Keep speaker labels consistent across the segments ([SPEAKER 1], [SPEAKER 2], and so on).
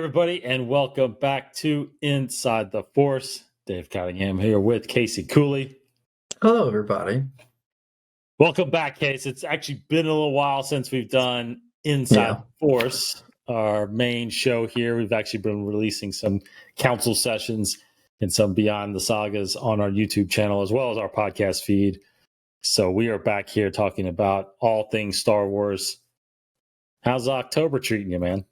[SPEAKER 1] everybody, and welcome back to Inside the Force. Dave Cottingham here with Casey Cooley.
[SPEAKER 2] Hello, everybody.
[SPEAKER 1] Welcome back, Case. It's actually been a little while since we've done Inside the Force, our main show here. We've actually been releasing some council sessions and some Beyond the Sagas on our YouTube channel, as well as our podcast feed. So we are back here talking about all things Star Wars. How's October treating you, man?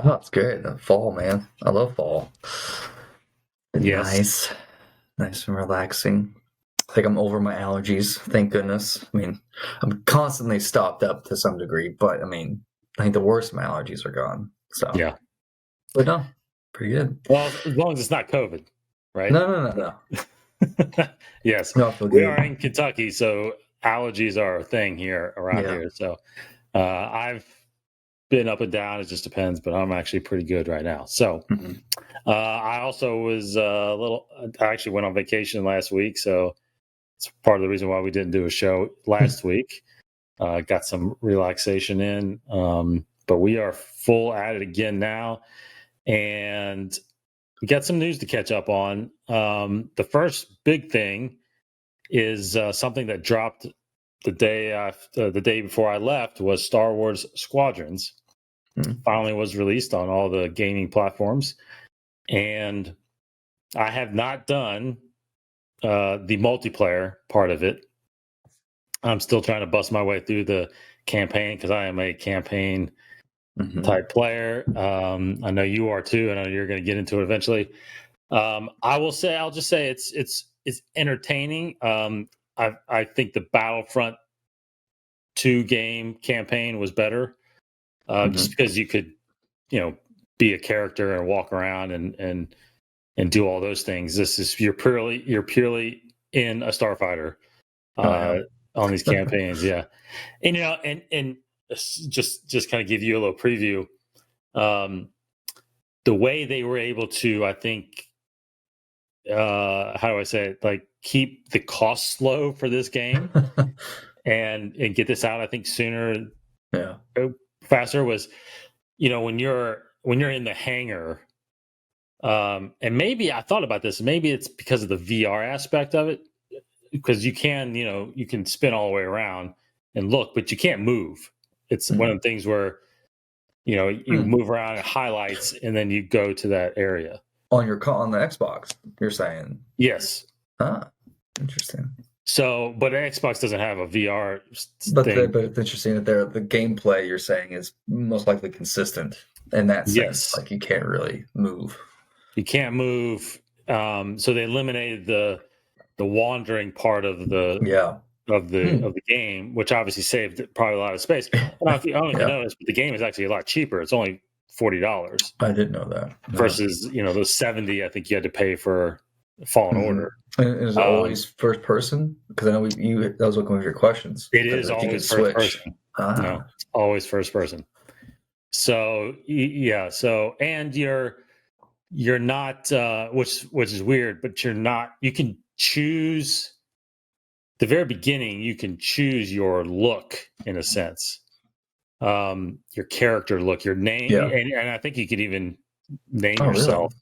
[SPEAKER 2] Oh, it's great. Fall, man. I love fall.
[SPEAKER 1] Yes.
[SPEAKER 2] Nice and relaxing. I think I'm over my allergies, thank goodness. I mean, I'm constantly stopped up to some degree, but I think the worst of my allergies are gone. So
[SPEAKER 1] yeah.
[SPEAKER 2] But no, pretty good.
[SPEAKER 1] Well, as long as it's not COVID, right?
[SPEAKER 2] No.
[SPEAKER 1] Yes.
[SPEAKER 2] No,
[SPEAKER 1] we are in Kentucky, so allergies are a thing here around here. So I've been up and down. It just depends, but I'm actually pretty good right now. So I also was I actually went on vacation last week. So it's part of the reason why we didn't do a show last week. Got some relaxation in, but we are full at it again now. And we got some news to catch up on. The first big thing is something that dropped the day before I left was Star Wars Squadrons. Finally was released on all the gaming platforms, and I have not done the multiplayer part of it. I'm still trying to bust my way through the campaign because I am a campaign type player. I know you are too, and I know you're going to get into it eventually. I'll just say it's entertaining. I think the Battlefront 2 game campaign was better. Just because you could, be a character and walk around and do all those things. This is you're purely in a starfighter on these campaigns, yeah. And and just kind of give you a little preview. The way they were able to, I think, how do I say it? Like keep the costs low for this game and get this out, I think sooner.
[SPEAKER 2] Yeah.
[SPEAKER 1] Faster was, when you're in the hangar, and maybe I thought about this. Maybe it's because of the VR aspect of it, because you can spin all the way around and look, but you can't move. It's one of the things where, you move around and highlights, and then you go to that area
[SPEAKER 2] on the Xbox. You're saying
[SPEAKER 1] yes.
[SPEAKER 2] Interesting.
[SPEAKER 1] So, but Xbox doesn't have a VR thing.
[SPEAKER 2] But it's interesting that the gameplay you're saying is most likely consistent in that sense.
[SPEAKER 1] Yes.
[SPEAKER 2] Like you can't really move.
[SPEAKER 1] You can't move. So they eliminated the wandering part of the game, which obviously saved probably a lot of space. I don't know if you noticed, but the game is actually a lot cheaper. It's only $40.
[SPEAKER 2] I didn't know that.
[SPEAKER 1] Versus those $70 I think you had to pay for Fallen Order.
[SPEAKER 2] And is it always first person? Because I know that was one of your questions.
[SPEAKER 1] It is always first person. No, it's always first person. So yeah. So and you're not, which is weird, but you're not. You can choose. The very beginning, you can choose your look in a sense. Your character look, your name, and I think you could even name yourself.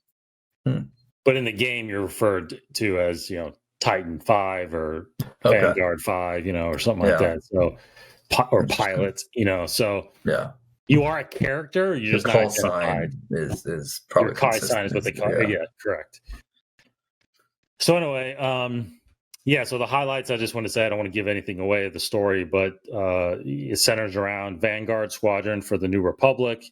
[SPEAKER 2] Really?
[SPEAKER 1] But in the game, you're referred to as, Titan 5 or Vanguard 5, or something like that. So, or pilot, so you are a character. You just
[SPEAKER 2] call sign is probably
[SPEAKER 1] your call sign is what they call it. Yeah, correct. So anyway, so the highlights. I just want to say I don't want to give anything away of the story, but it centers around Vanguard Squadron for the New Republic,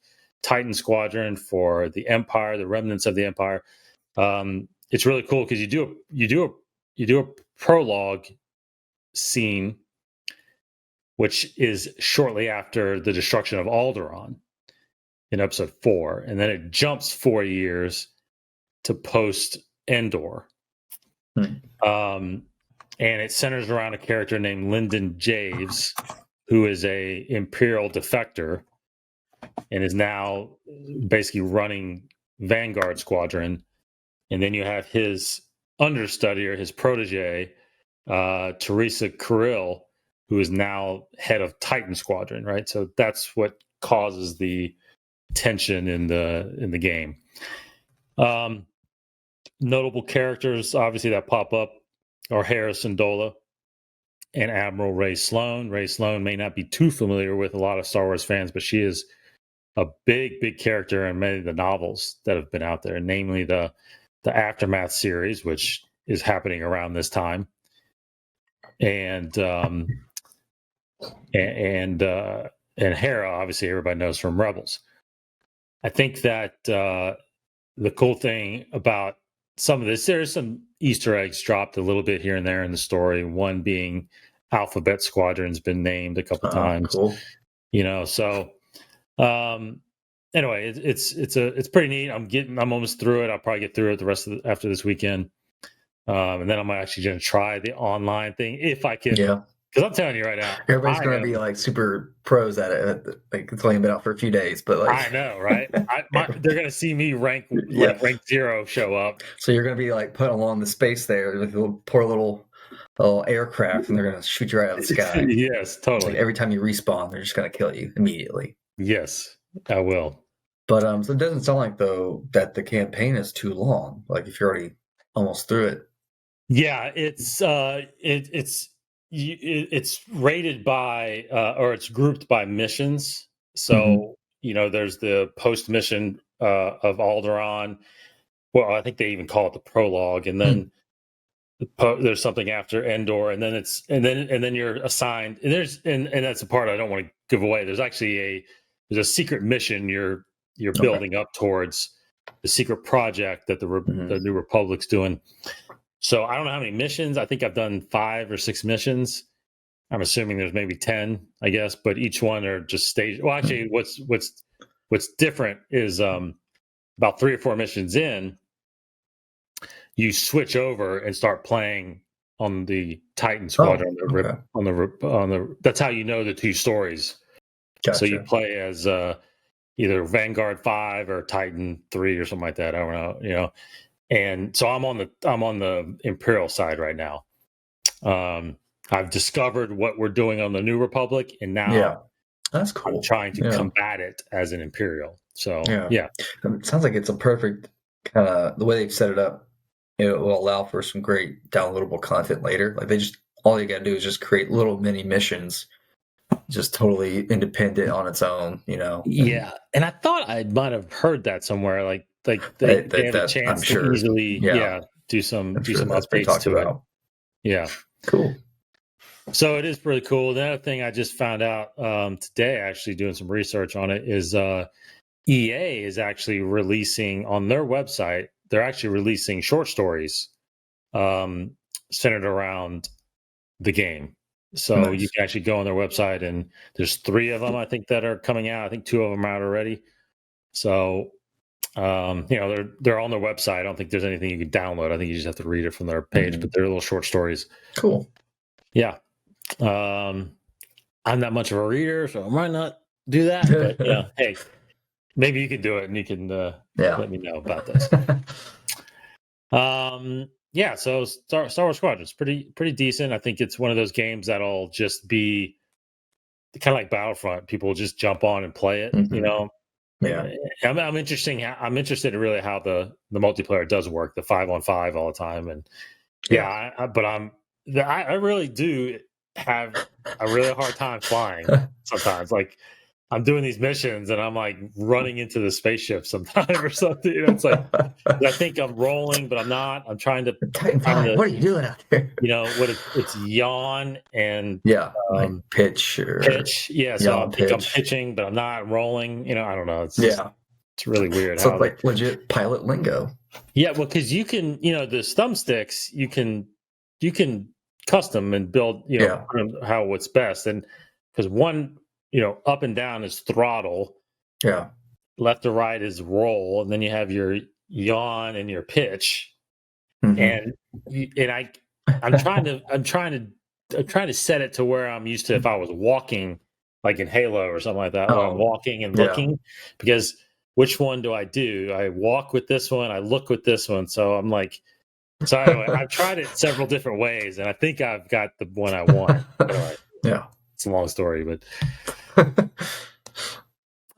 [SPEAKER 1] Titan Squadron for the Empire, the remnants of the Empire. It's really cool because you do a prologue scene, which is shortly after the destruction of Alderaan in episode 4, and then it jumps 4 years to post Endor. And it centers around a character named Lyndon Javes, who is a Imperial defector and is now basically running Vanguard Squadron. And then you have his understudy or his protege, Teresa Carril, who is now head of Titan Squadron, right? So that's what causes the tension in the game. Notable characters, obviously, that pop up are Hera, Syndulla, and Admiral Ray Sloan. Ray Sloan may not be too familiar with a lot of Star Wars fans, but she is a big character in many of the novels that have been out there, namely the Aftermath series, which is happening around this time, and Hera, obviously, everybody knows from Rebels. I think that the cool thing about some of this, there's some Easter eggs dropped a little bit here and there in the story. One being Alphabet Squadron's been named a couple times.
[SPEAKER 2] Cool.
[SPEAKER 1] So anyway, it's pretty neat. I'm almost through it. I'll probably get through it after this weekend. And then I'm actually going to try the online thing if I can.
[SPEAKER 2] Yeah.
[SPEAKER 1] Because I'm telling you right now,
[SPEAKER 2] everybody's going to be like super pros at it. Like it's only been out for a few days, but like
[SPEAKER 1] I know, right? They're going to see me rank 0 show up.
[SPEAKER 2] So you're going to be like put along the space there, like a poor little aircraft, and they're going to shoot you right out of the sky.
[SPEAKER 1] Yes, totally.
[SPEAKER 2] Like every time you respawn, they're just going to kill you immediately.
[SPEAKER 1] Yes, I will.
[SPEAKER 2] But so it doesn't sound like though that the campaign is too long. Like if you're already almost through it.
[SPEAKER 1] Yeah, it's rated by or it's grouped by missions. So there's the post mission of Alderaan. Well, I think they even call it the prologue, and then there's something after Endor, and then then you're assigned. And that's the part I don't want to give away. There's actually there's a secret mission you're building up towards, the secret project that the New Republic's doing. So I don't know how many missions. I think I've done 5 or 6 missions. I'm assuming there's maybe 10, I guess, but each one are just staged. Well, actually, what's different is about 3 or 4 missions in, you switch over and start playing on the Titan Squadron. On the that's how you know the 2 stories.
[SPEAKER 2] Gotcha.
[SPEAKER 1] So you play as either Vanguard 5 or Titan 3 or something like that. I don't know, And so I'm on the Imperial side right now. I've discovered what we're doing on the New Republic, and now
[SPEAKER 2] that's cool.
[SPEAKER 1] I'm trying to combat it as an Imperial. So yeah.
[SPEAKER 2] It sounds like it's a perfect kind of the way they've set it up. It will allow for some great downloadable content later. Like all you got to do is just create little mini missions, just totally independent on its own.
[SPEAKER 1] Yeah, and I thought I might have heard that somewhere. Like they have a chance to easily do some updates to it. Yeah,
[SPEAKER 2] cool.
[SPEAKER 1] So it is pretty cool. The other thing I just found out today, actually doing some research on it, is EA is actually releasing on their website. They're actually releasing short stories centered around the game. So you can actually go on their website, and there's 3 of them I think that are coming out. I think 2 of them are out already. So they're on their website. I don't think there's anything you can download. I think you just have to read it from their page. But they're little short stories.
[SPEAKER 2] Cool.
[SPEAKER 1] Yeah. I'm not much of a reader, so I might not do that. But hey, maybe you can do it, and you can let me know about this. So Star Wars Squadrons pretty decent. I think it's one of those games that'll just be kind of like Battlefront. People will just jump on and play it.
[SPEAKER 2] Yeah.
[SPEAKER 1] I'm interested in really how the multiplayer does work, the 5-on-5 all the time, and I really do have a really hard time flying sometimes. Like I'm doing these missions and I'm like running into the spaceship sometimes or something. It's like I think I'm rolling, but I'm not. I'm trying to.
[SPEAKER 2] What are you doing out there?
[SPEAKER 1] It's yawn and
[SPEAKER 2] like pitch.
[SPEAKER 1] Yeah, so I think I'm pitching, but I'm not rolling. I don't know. It's it's really weird.
[SPEAKER 2] So like legit pilot lingo.
[SPEAKER 1] Yeah, well, because you can, the thumbsticks, you can custom and build, what's best, and because one. Up and down is throttle.
[SPEAKER 2] Yeah.
[SPEAKER 1] Left to right is roll, and then you have your yawn and your pitch. And I'm trying to set it to where I'm used to if I was walking, like in Halo or something like that. Where I'm walking and looking, because which one do? I walk with this one, I look with this one. So I'm like, so anyway, I've tried it several different ways, and I think I've got the one I want. Anyway,
[SPEAKER 2] yeah.
[SPEAKER 1] It's a long story, but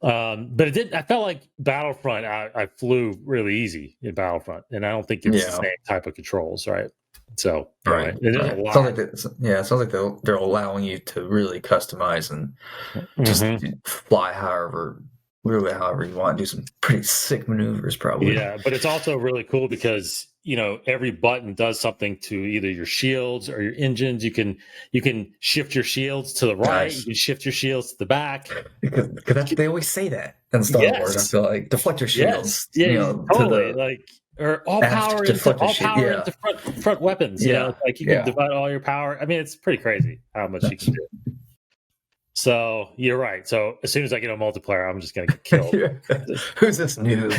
[SPEAKER 1] But it didn't. I felt like Battlefront. I flew really easy in Battlefront, and I don't think it's the same type of controls, right? So, anyway, there's a lot.
[SPEAKER 2] It sounds like they're allowing you to really customize and just fly however you want, do some pretty sick maneuvers, probably.
[SPEAKER 1] Yeah, but it's also really cool because every button does something to either your shields or your engines. You can shift your shields to the right. Nice. You can shift your shields to the back.
[SPEAKER 2] Because they always say that in Star Wars. I feel like deflect your shields.
[SPEAKER 1] Yes. Yeah, totally. Or all power into front weapons. You can divide all your power. I mean, it's pretty crazy how much you can do. So you're right. So as soon as I get a multiplayer, I'm just going to get killed.
[SPEAKER 2] Who's this noob?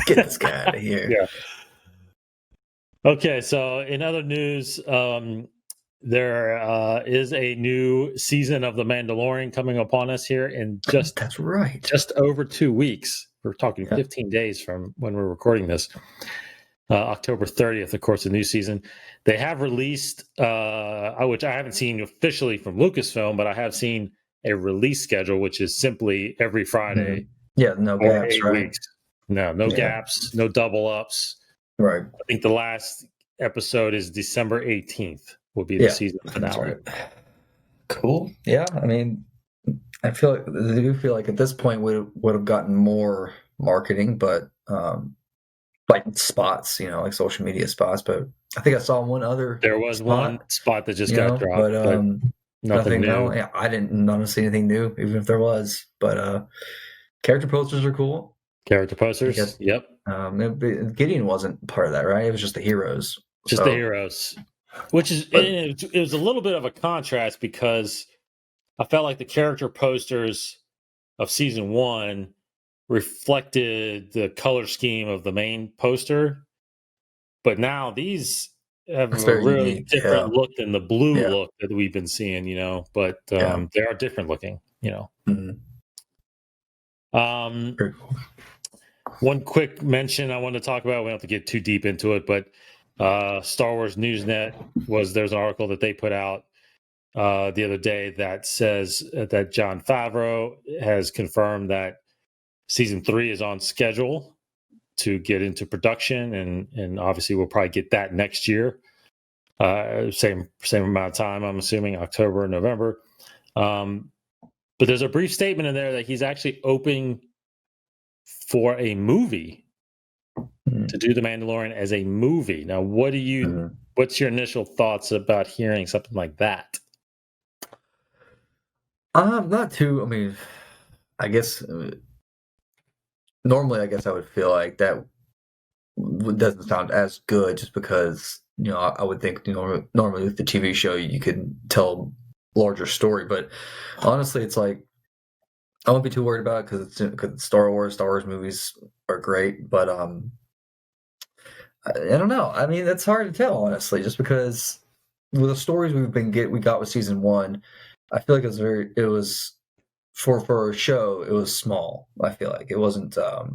[SPEAKER 2] Get this guy out of here.
[SPEAKER 1] Yeah. Okay. So in other news, there is a new season of The Mandalorian coming upon us here in just over 2 weeks. We're talking 15 days from when we're recording this. October 30th, of course, the new season. They have released, which I haven't seen officially from Lucasfilm, but I have seen a release schedule, which is simply every Friday.
[SPEAKER 2] Yeah, no gaps, right?
[SPEAKER 1] Weeks. No gaps, no double ups.
[SPEAKER 2] Right.
[SPEAKER 1] I think the last episode is December 18th will be the season finale.
[SPEAKER 2] Right. Cool. Yeah, I mean, I do feel like at this point we would have gotten more marketing, but like spots, like social media spots. But I think I saw one other.
[SPEAKER 1] There was one spot that just got dropped, but nothing new.
[SPEAKER 2] I didn't see anything new, even if there was. But character posters are cool.
[SPEAKER 1] Character posters, yep.
[SPEAKER 2] Gideon wasn't part of that, right? It was just the heroes.
[SPEAKER 1] The heroes, which is it was a little bit of a contrast because I felt like the character posters of season 1 reflected the color scheme of the main poster, but now these have a really different look than the blue look that we've been seeing, but they are different looking,
[SPEAKER 2] Mm-hmm. Very cool.
[SPEAKER 1] One quick mention I want to talk about, we don't have to get too deep into it, but Star Wars Newsnet there's an article that they put out the other day that says that Jon Favreau has confirmed that season 3 is on schedule to get into production, and obviously we'll probably get that next year. Same amount of time, I'm assuming October or November. But there's a brief statement in there that he's actually open for a movie to do The Mandalorian as a movie. Now, what's your initial thoughts about hearing something like that?
[SPEAKER 2] Not too. I mean, I guess normally, I would feel like that doesn't sound as good, just because I would think normally with the TV show you could tell a larger story, but honestly, it's like I won't be too worried about it because it's Star Wars. Star Wars movies are great, but I don't know. I mean, it's hard to tell, honestly, just because with the stories we got with season 1, I feel like it was for a show, it was small. I feel like it wasn't a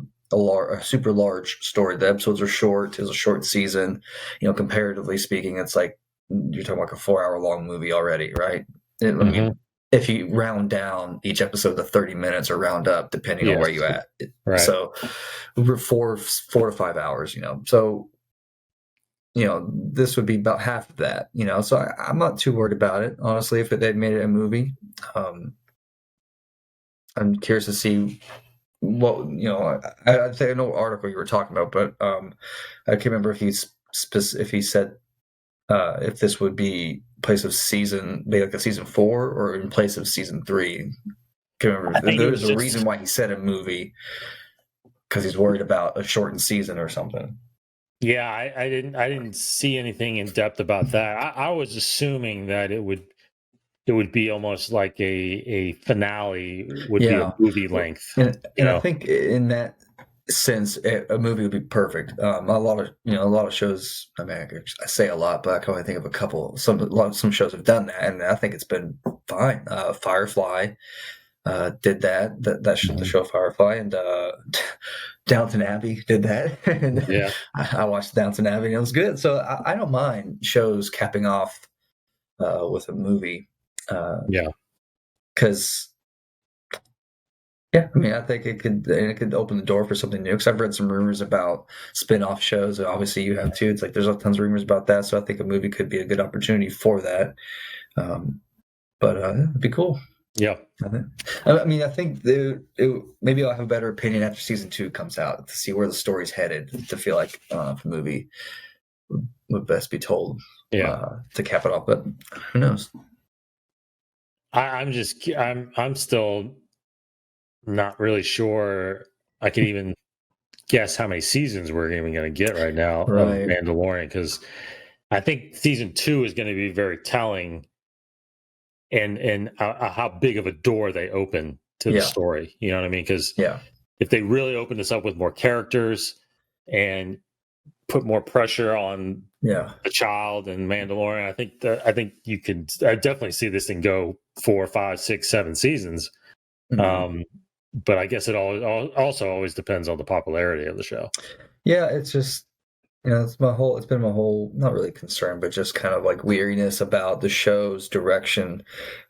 [SPEAKER 2] super large story. The episodes are short. It was a short season. Comparatively speaking, it's like you're talking like a 4-hour long movie already, right? I mean, if you round down each episode to 30 minutes or round up, depending on where you at.
[SPEAKER 1] Right.
[SPEAKER 2] So we're 4 to 5 hours, So, this would be about half of that, So I'm not too worried about it, honestly, if they made it a movie. I'm curious to see what, I know what article you were talking about, but I can't remember if he said if this would be place of maybe like a season 4 or in place of season 3. Can't remember. There's a reason why he said a movie, because he's worried about a shortened season or something.
[SPEAKER 1] Yeah, I didn't see anything in depth about that. I was assuming that it would be almost like a finale would be a movie length.
[SPEAKER 2] And I think in that sense, a movie would be perfect. A lot of shows. I mean, I say a lot, but I can only think of a couple. Some shows have done that, and I think it's been fine. Firefly did that. The show Firefly, and Downton Abbey did that. And I watched Downton Abbey, and it was good. So I don't mind shows capping off with a movie. Because Yeah, I mean, I think it could open the door for something new. Because I've read some rumors about spin-off shows, and obviously you have too. It's like there's tons of rumors about that, so I think a movie could be a good opportunity for that. But it'd be cool.
[SPEAKER 1] Yeah.
[SPEAKER 2] I mean, I think maybe I'll have a better opinion after season 2 comes out to see where the story's headed. To feel like if the movie would best be told. To cap it off, but who knows?
[SPEAKER 1] I'm still not really sure I can even guess how many seasons we're even going to get right now of Mandalorian, because I think season 2 is going to be very telling, and how big of a door they open to the story. You know what I mean? Because if they really open this up with more characters and put more pressure on the child and Mandalorian, I think you could. I definitely see this thing go 4, 5, 6, 7 seasons. But I guess it also always depends on the popularity of the show.
[SPEAKER 2] Yeah, it's just it's been my whole not really concern, but just kind of like weariness about the show's direction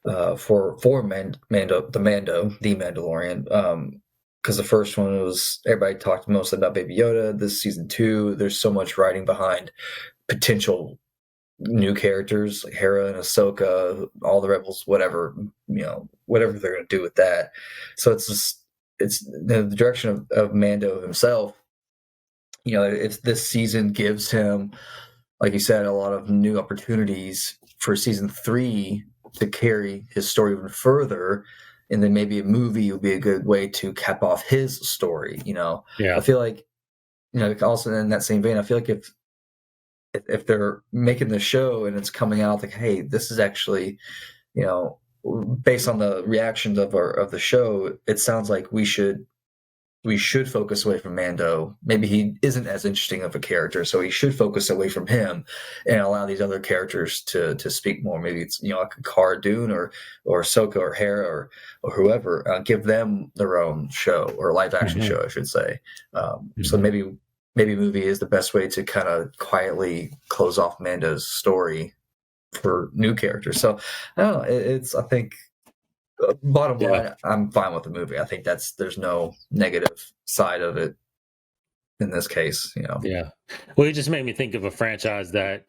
[SPEAKER 2] for the Mandalorian. Because the first one was everybody talked mostly about Baby Yoda. This season 2, there's so much writing behind potential new characters like Hera and Ahsoka, all the rebels, whatever they're going to do with that. So it's the direction of Mando himself. If this season gives him, like you said, a lot of new opportunities for season 3 to carry his story even further, and then maybe a movie would be a good way to cap off his story. I feel like, also in that same vein, I feel like if they're making the show and it's coming out like, hey, this is actually, based on the reactions of the show, it sounds like we should focus away from Mando. Maybe he isn't as interesting of a character, so he should focus away from him and allow these other characters to speak more. Maybe it's like Cara Dune or Ahsoka or Hera or whoever. Give them their own show or live action show, I should say. So maybe movie is the best way to kind of quietly close off Mando's story for new characters. So I don't know. I think bottom line, I'm fine with the movie. I think there's no negative side of it in this case.
[SPEAKER 1] Yeah. Well, it just made me think of a franchise that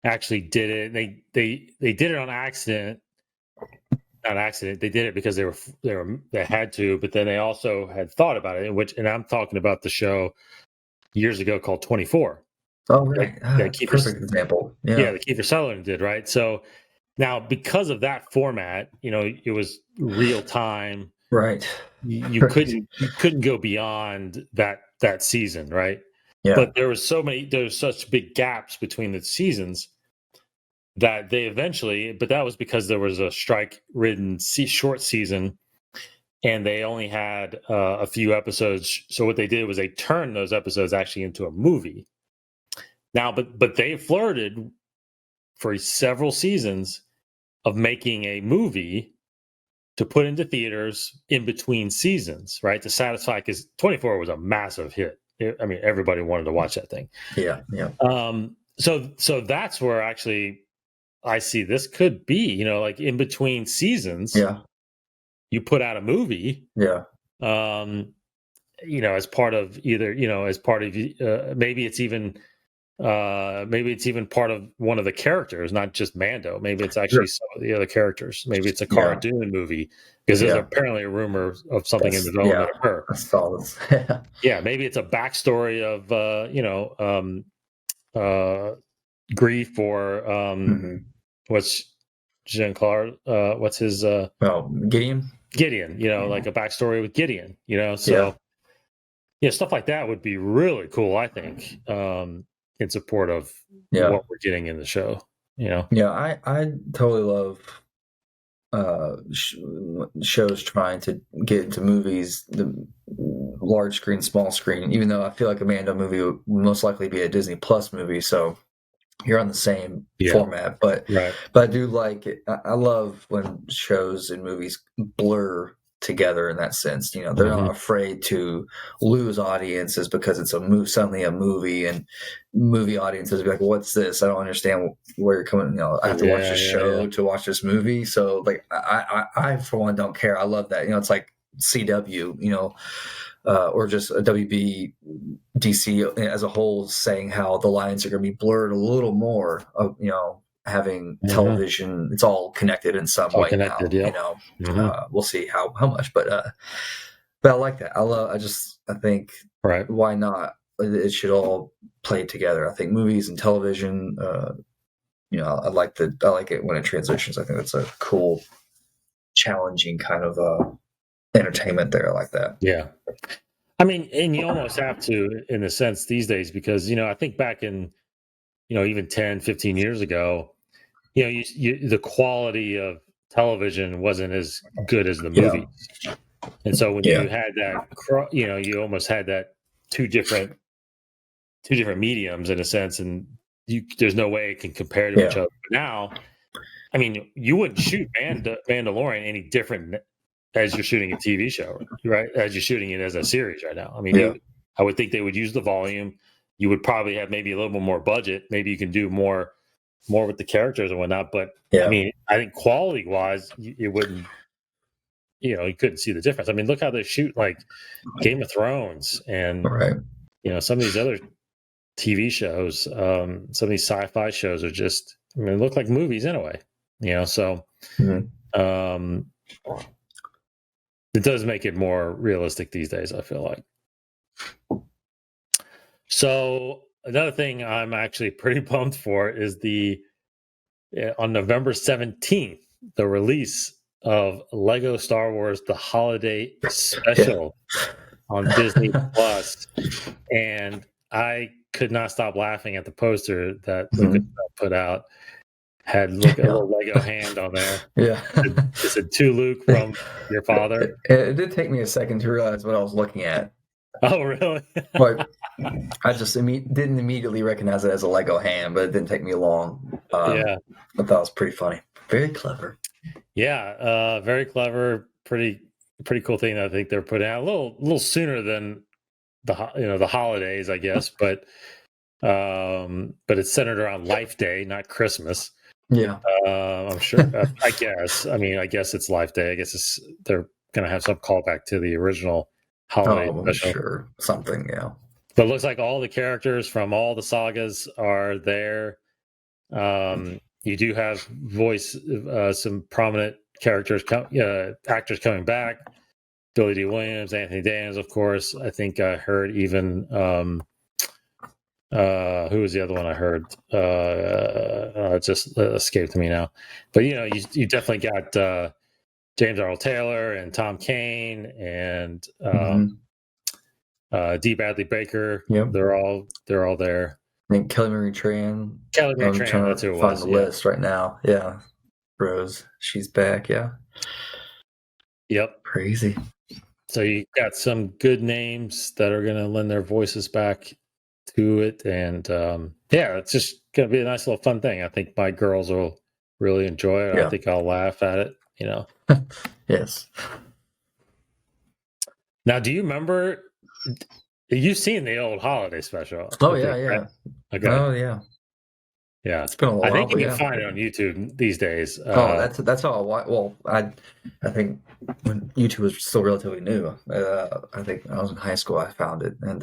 [SPEAKER 1] actually did it. They did it on accident. Not accident. They did it because they had to, but then they also had thought about it. And I'm talking about the show years ago called 24.
[SPEAKER 2] Oh, right. Perfect example.
[SPEAKER 1] Yeah, the Kiefer Sutherland did, right? So now, because of that format, it was real time.
[SPEAKER 2] Right.
[SPEAKER 1] You couldn't go beyond that season, right?
[SPEAKER 2] Yeah.
[SPEAKER 1] But there was such big gaps between the seasons that they eventually, but that was because there was a strike-ridden short season, and they only had a few episodes. So what they did was they turned those episodes actually into a movie. Now, but they flirted for several seasons of making a movie to put into theaters in between seasons, right? To satisfy, because 24 was a massive hit. I mean, everybody wanted to watch that thing.
[SPEAKER 2] Yeah.
[SPEAKER 1] So that's where actually I see this could be, like in between seasons.
[SPEAKER 2] Yeah.
[SPEAKER 1] You put out a movie.
[SPEAKER 2] Yeah.
[SPEAKER 1] As part of either, maybe it's even part of one of the characters, not just Mando. Maybe it's actually some of the other characters. Maybe it's a Cara Dune movie, because there's apparently a rumor of something in development of her.
[SPEAKER 2] I saw this.
[SPEAKER 1] Yeah, maybe it's a backstory of grief or what's Jean-Claude? What's his?
[SPEAKER 2] Gideon.
[SPEAKER 1] Gideon, like a backstory with Gideon. So stuff like that would be really cool, I think. In support of what we're getting in the show,
[SPEAKER 2] I totally love shows trying to get into movies, the large screen, small screen. Even though I feel like a Mando movie would most likely be a Disney Plus movie, so you're on the same format. But I do like it. I love when shows and movies blur together in that sense. They're not afraid to lose audiences because it's suddenly a movie, and movie audiences be like, what's this? I don't understand where you're coming. I have to watch this show to watch this movie. So like I for one don't care. I love that. It's like CW, or just a WB DC as a whole, saying how the lines are going to be blurred a little more. Having television, it's all connected in some way
[SPEAKER 1] connected,
[SPEAKER 2] now.
[SPEAKER 1] Yeah.
[SPEAKER 2] We'll see how much, but I like that. I think
[SPEAKER 1] right.
[SPEAKER 2] Why not? It should all play together. I think movies and television. I like it when it transitions. I think that's a cool, challenging kind of entertainment there. I like that.
[SPEAKER 1] Yeah. I mean, and you almost have to, in a sense, these days, because, I think back in, even 10, 15 years ago, the quality of television wasn't as good as the movies. And so when you had that, you almost had that two different mediums in a sense, and there's no way it can compare to each other. But now, I mean, you wouldn't shoot Mandalorian any different as you're shooting a TV show, right? As you're shooting it as a series right now. I mean, I would think they would use the volume. You would probably have maybe a little bit more budget. Maybe you can do more with the characters and whatnot. But I mean, I think quality wise, it wouldn't. You couldn't see the difference. I mean, look how they shoot like Game of Thrones and some of these other TV shows. Some of these sci-fi shows are just, they look like movies anyway. So it does make it more realistic these days, I feel like. So another thing I'm actually pretty pumped for is on November 17th, the release of Lego Star Wars, the holiday special on Disney Plus. And I could not stop laughing at the poster that Lucas put out. Had a little Lego hand on there.
[SPEAKER 2] Yeah.
[SPEAKER 1] It said, "To Luke from your father."
[SPEAKER 2] It did take me a second to realize what I was looking at.
[SPEAKER 1] Oh, really?
[SPEAKER 2] But I just didn't immediately recognize it as a Lego hand, but it didn't take me long. I thought it was pretty funny. Very clever.
[SPEAKER 1] Yeah, very clever. Pretty cool thing that I think they're putting out a little sooner than the holidays, I guess. But it's centered around Life Day, not Christmas.
[SPEAKER 2] Yeah,
[SPEAKER 1] I'm sure. I guess. I mean, I guess it's Life Day. I guess they're going to have some callback to the original holiday special.
[SPEAKER 2] Sure, something. Yeah.
[SPEAKER 1] But it looks like all the characters from all the sagas are there. You do have some prominent characters, actors coming back. Billy D. Williams, Anthony Daniels, of course. I think I heard even who was the other one I heard? It just escaped me now. But you definitely got James Earl Taylor and Tom Kane and D. Bradley Baker.
[SPEAKER 2] Yep.
[SPEAKER 1] They're all there.
[SPEAKER 2] I think Kelly Marie Tran.
[SPEAKER 1] That's who it was.
[SPEAKER 2] Find the list right now. Yeah, Rose, she's back. Yeah.
[SPEAKER 1] Yep.
[SPEAKER 2] Crazy.
[SPEAKER 1] So you got some good names that are going to lend their voices back to it, and it's just going to be a nice little fun thing. I think my girls will really enjoy it. I think I'll laugh at it.
[SPEAKER 2] Yes.
[SPEAKER 1] Now, do you remember? You've seen the old holiday special?
[SPEAKER 2] Oh yeah. Okay. Oh yeah.
[SPEAKER 1] Yeah,
[SPEAKER 2] it's been a while.
[SPEAKER 1] I think you can find it on YouTube these days.
[SPEAKER 2] That's how I watch. Well, I think when YouTube was still relatively new. I think when I was in high school, I found it, and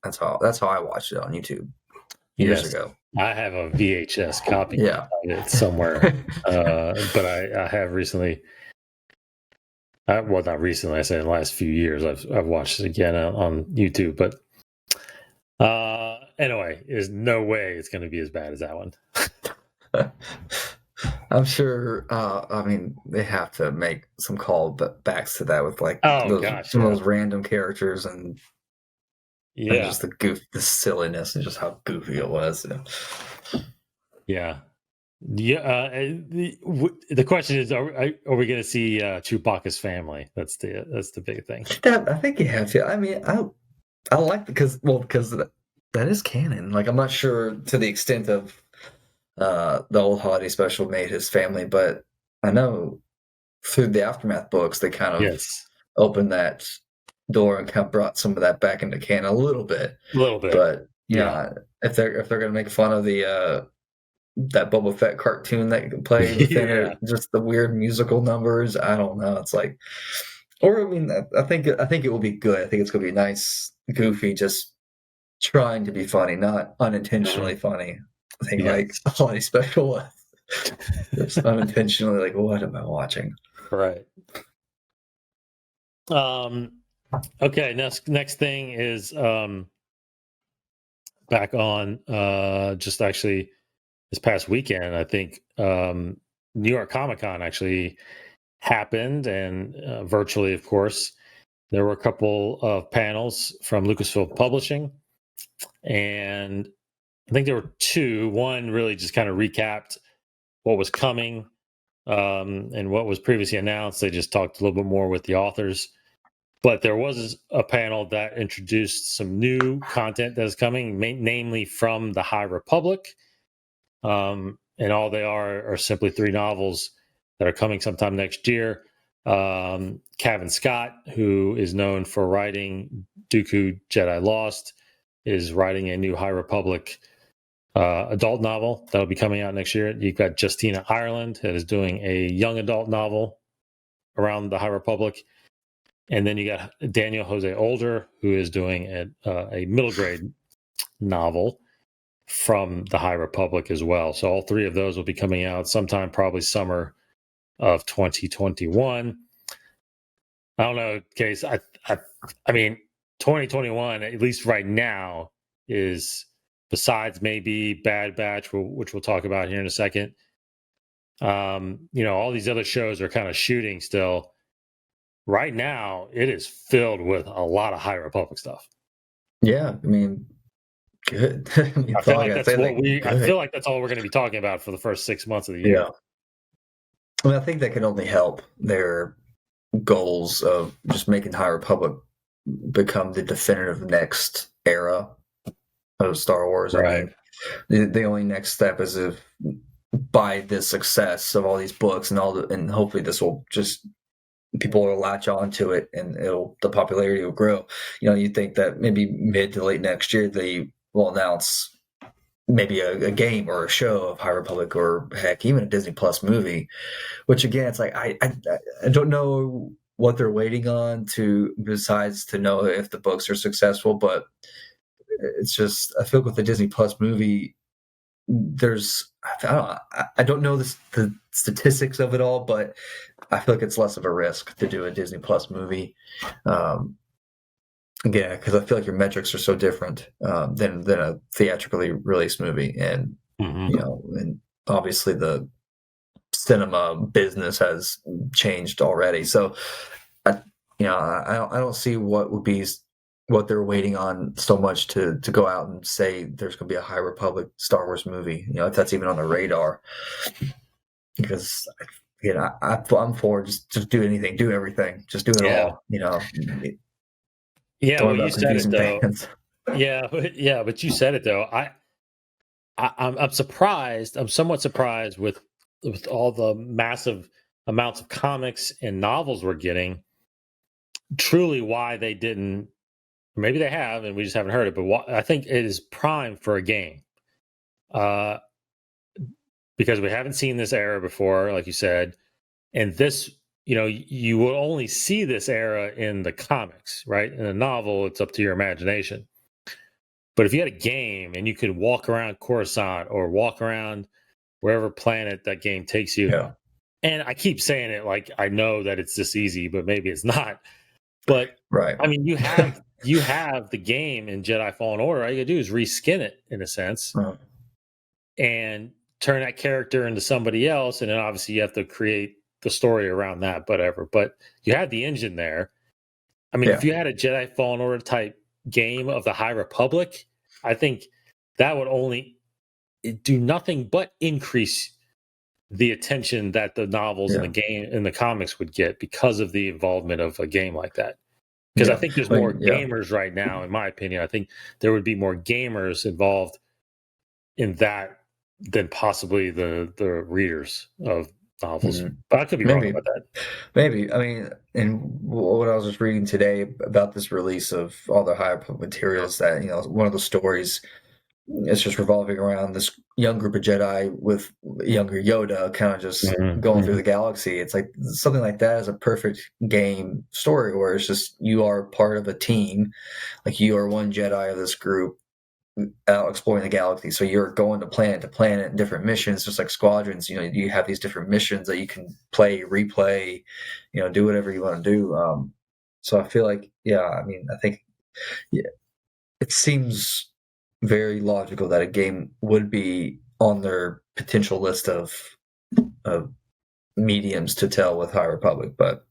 [SPEAKER 2] that's how I watched it on YouTube years ago.
[SPEAKER 1] I have a VHS copy of it somewhere, but I have recently. Well, not recently. I say in the last few years, I've watched it again on YouTube. But anyway, there's no way it's going to be as bad as that one.
[SPEAKER 2] I'm sure. I mean, they have to make some callbacks to that with some of those random characters and just the silliness and just how goofy it was.
[SPEAKER 1] Yeah. The question is, are we going to see Chewbacca's family? That's the big thing.
[SPEAKER 2] I think you have to. I mean, I like because that is canon. Like, I'm not sure to the extent of the old holiday special made his family, but I know through the Aftermath books they kind of opened that door and kind of brought some of that back into canon a little bit. But if they're going to make fun of the that Boba Fett cartoon that you can play within it, just the weird musical numbers, I don't know. It's like Or I mean, I think it will be good. I think it's going to be nice, goofy, just trying to be funny, not unintentionally funny. I think like
[SPEAKER 1] Yes.
[SPEAKER 2] all these special ones, just unintentionally like, what am I watching?
[SPEAKER 1] Right. Okay. Next thing is back on just actually this past weekend. I think New York Comic Con actually happened, and virtually, of course. There were a couple of panels from Lucasfilm Publishing, and I think there were two. One really just kind of recapped what was coming and what was previously announced. They just talked a little bit more with the authors. But there was a panel that introduced some new content that is coming, namely from the High Republic. And all they are simply 3 novels that are coming sometime next year. Cavan Scott, who is known for writing Dooku Jedi Lost, is writing a new High Republic adult novel that'll be coming out next year. You've got Justina Ireland, that is doing a young adult novel around the High Republic. And then you got Daniel Jose Older, who is doing a middle grade novel from the High Republic as well. So all 3 of those will be coming out sometime, probably summer of 2021. I don't know, Case. I mean, 2021, at least right now, is, besides maybe Bad Batch, which we'll talk about here in a second. All these other shows are kind of shooting still. Right now, it is filled with a lot of High Republic stuff.
[SPEAKER 2] Yeah, I mean, good.
[SPEAKER 1] I feel like that's all we're going to be talking about for the first 6 months of the year.
[SPEAKER 2] Yeah. I mean, I think that can only help their goals of just making High Republic become the definitive next era of Star Wars.
[SPEAKER 1] Right.
[SPEAKER 2] I mean, the only next step is if by the success of all these books and hopefully this will just, people will latch on to it and the popularity will grow. You think that maybe mid to late next year they will announce maybe a game or a show of High Republic, or heck, even a Disney Plus movie. Which again, it's like I don't know what they're waiting on besides to know if the books are successful. But it's just, I feel like with the Disney Plus movie, I don't know the statistics of it all, but I feel like it's less of a risk to do a Disney Plus movie. Yeah, because I feel like your metrics are so different than a theatrically released movie, and and obviously the cinema business has changed already. So, I don't see what they're waiting on so much to go out and say there's going to be a High Republic Star Wars movie. If that's even on the radar, because I'm for just do anything, do everything, just do it all.
[SPEAKER 1] Yeah, well, you said it though. But you said it though. I'm surprised. I'm somewhat surprised with all the massive amounts of comics and novels we're getting. Truly, why they didn't? Maybe they have, and we just haven't heard it. But I think it is prime for a game, because we haven't seen this era before, like you said, and this. You will only see this era in the comics, right? In a novel, it's up to your imagination. But if you had a game and you could walk around Coruscant or walk around wherever planet that game takes you, and I keep saying it like I know that it's this easy, but maybe it's not. But
[SPEAKER 2] right,
[SPEAKER 1] I mean, you have the game in Jedi Fallen Order. All you gotta do is reskin it in a sense, and turn that character into somebody else, and then obviously you have to create the story around that, whatever. But you had the engine there. I mean, if you had a Jedi Fallen Order type game of the High Republic, I think that would only do nothing but increase the attention that the novels and the game and the comics would get because of the involvement of a game like that. Because I think there's more gamers right now, in my opinion. I think there would be more gamers involved in that than possibly the readers of novels. But I could be wrong about that.
[SPEAKER 2] Maybe. I mean, and what I was just reading today about this release of all the High Republic materials, that one of the stories it's just revolving around this young group of Jedi with younger Yoda kind of just going through the galaxy. It's like something like that is a perfect game story where it's just you are part of a team, like you are one Jedi of this group out exploring the galaxy. So you're going to planet, different missions, just like Squadrons. You know, you have these different missions that you can play, replay, you know, do whatever you want to do. So I feel like, yeah, I mean, I think it seems very logical that a game would be on their potential list of mediums to tell with High Republic. But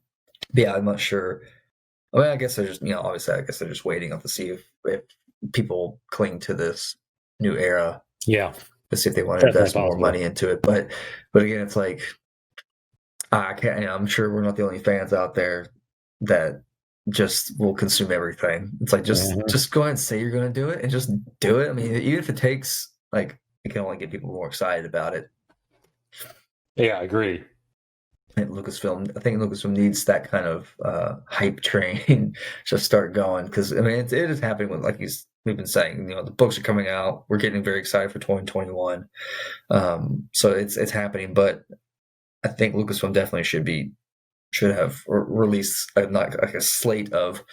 [SPEAKER 2] yeah, I'm not sure. I mean, I guess they're just, you know, obviously, I guess they're just waiting up to see if people cling to this new era.
[SPEAKER 1] Yeah.
[SPEAKER 2] To see if they want to invest more money into it. But again, it's like, I can't, you know, I'm sure we're not the only fans out there that just will consume everything. It's like, just go ahead and say you're going to do it and just do it. I mean, even if it takes, like, it can only get people more excited about it.
[SPEAKER 1] Yeah, I agree.
[SPEAKER 2] I think Lucasfilm needs that kind of hype train to start going, because I mean it is happening with, like we've been saying, you know, the books are coming out. We're getting very excited for 2021, so it's happening. But I think Lucasfilm definitely should have released not like a slate of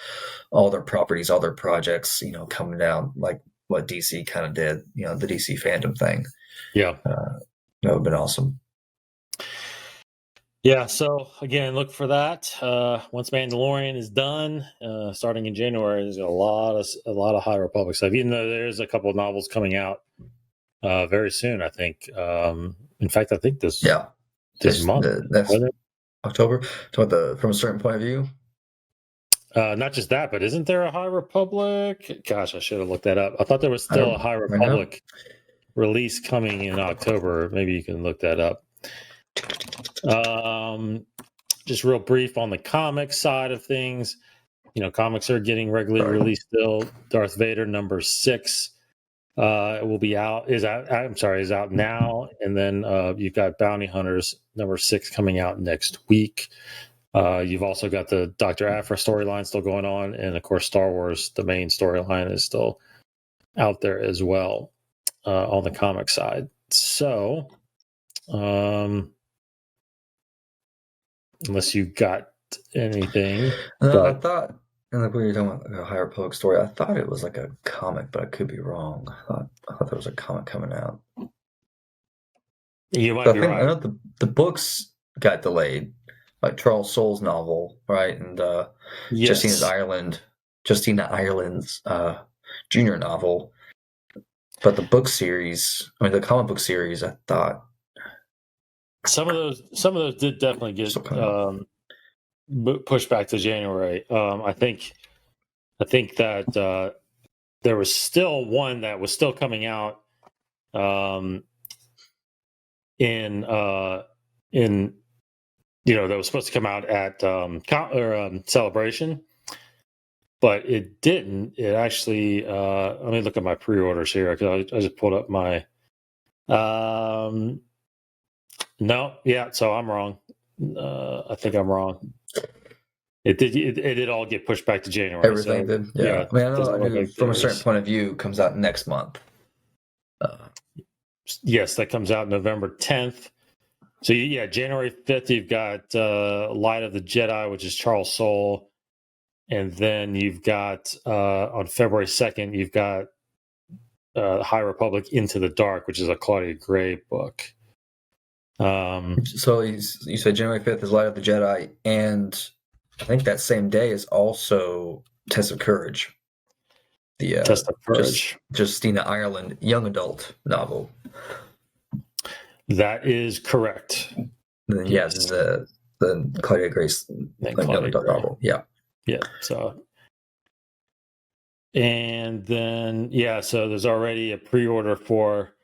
[SPEAKER 2] all their properties, all their projects, you know, coming down like what DC kind of did, you know, the DC fandom thing.
[SPEAKER 1] Yeah,
[SPEAKER 2] that would have been awesome.
[SPEAKER 1] Yeah, so again, look for that. Once Mandalorian is done, starting in January, there's a lot of High Republic stuff. Even though there's a couple of novels coming out very soon, I think. In fact, I think this month,
[SPEAKER 2] next October. From a certain point of view.
[SPEAKER 1] Not just that, but isn't there a High Republic? Gosh, I should have looked that up. I thought there was still a High Republic release coming in October. Maybe you can look that up. Just real brief on the comic side of things. You know, comics are getting regularly released still. Darth Vader #6 will be out. Is out now, and then you've got Bounty Hunters #6 coming out next week. You've also got the Dr. Aphra storyline still going on, and of course, Star Wars, the main storyline, is still out there as well on the comic side. So, unless you got anything.
[SPEAKER 2] I thought, and like when you're talking about a High Republic story, I thought it was like a comic, but I could be wrong. I thought there was a comic coming out.
[SPEAKER 1] You might be right.
[SPEAKER 2] I know the books got delayed, like Charles Soule's novel, right? And
[SPEAKER 1] yes.
[SPEAKER 2] Justina Ireland's junior novel. But the book series, the comic book series, I thought
[SPEAKER 1] some of those did definitely get pushed back to January. I think that there was still one that was still coming out in that was supposed to come out at Celebration, but it didn't. It actually let me look at my pre-orders here, because I just pulled up my so I'm wrong. I think I'm wrong. It did all get pushed back to January.
[SPEAKER 2] Everything did. Yeah. I mean, I know from a certain point of view, comes out next month.
[SPEAKER 1] Yes, that comes out November 10th. So January 5th, you've got Light of the Jedi, which is Charles Soule. And then you've got on February 2nd, you've got High Republic Into the Dark, which is a Claudia Gray book.
[SPEAKER 2] So you said January 5th is Light of the Jedi, and I think that same day is also Test of Courage. The
[SPEAKER 1] Test of Courage.
[SPEAKER 2] Justina Ireland young adult novel.
[SPEAKER 1] That is correct.
[SPEAKER 2] And then, yes, the Claudia Gray's young adult novel. Yeah.
[SPEAKER 1] Yeah. So, and then so there's already a pre-order for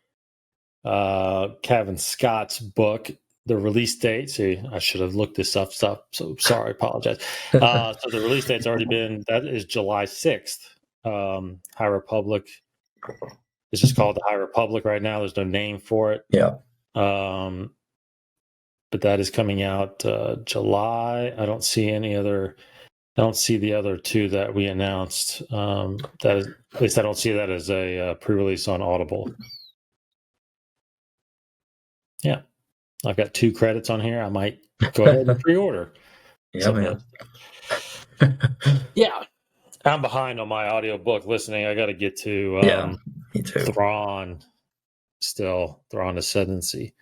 [SPEAKER 1] Kevin Scott's book. The release date. See, I should have looked this up. So sorry, apologize. So the release date's already been. That is July 6th. High Republic. It's just called the High Republic right now. There's no name for it.
[SPEAKER 2] Yeah.
[SPEAKER 1] But that is coming out July. I don't see any other I don't see the other two that we announced. That is, at least I don't see that as a pre-release on Audible. Yeah, I've got 2 credits on here. I might go ahead and pre-order.
[SPEAKER 2] Yeah, man.
[SPEAKER 1] Yeah, I'm behind on my audiobook listening. I got to get to
[SPEAKER 2] me too.
[SPEAKER 1] Thrawn. Still, Thrawn Ascendancy.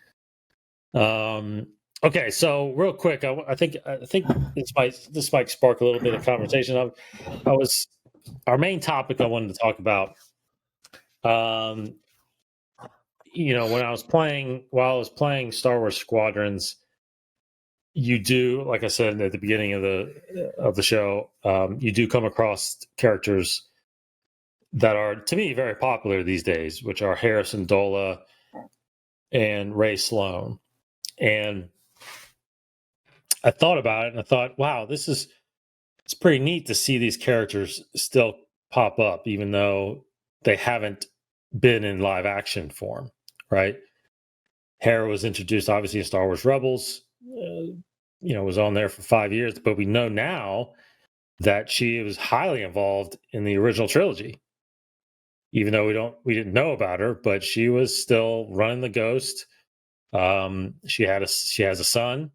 [SPEAKER 1] Okay, so real quick, I think this might spark a little bit of conversation. Our main topic I wanted to talk about. When I was playing Star Wars Squadrons, you do, like I said at the beginning of the show, you do come across characters that are, to me, very popular these days, which are Hera, Syndulla, and Ray Sloan. And I thought about it, and I thought, wow, it's pretty neat to see these characters still pop up, even though they haven't been in live action form, right? Hera was introduced, obviously, in Star Wars Rebels, was on there for 5 years, but we know now that she was highly involved in the original trilogy. Even though we didn't know about her, but she was still running the Ghost. She has a son.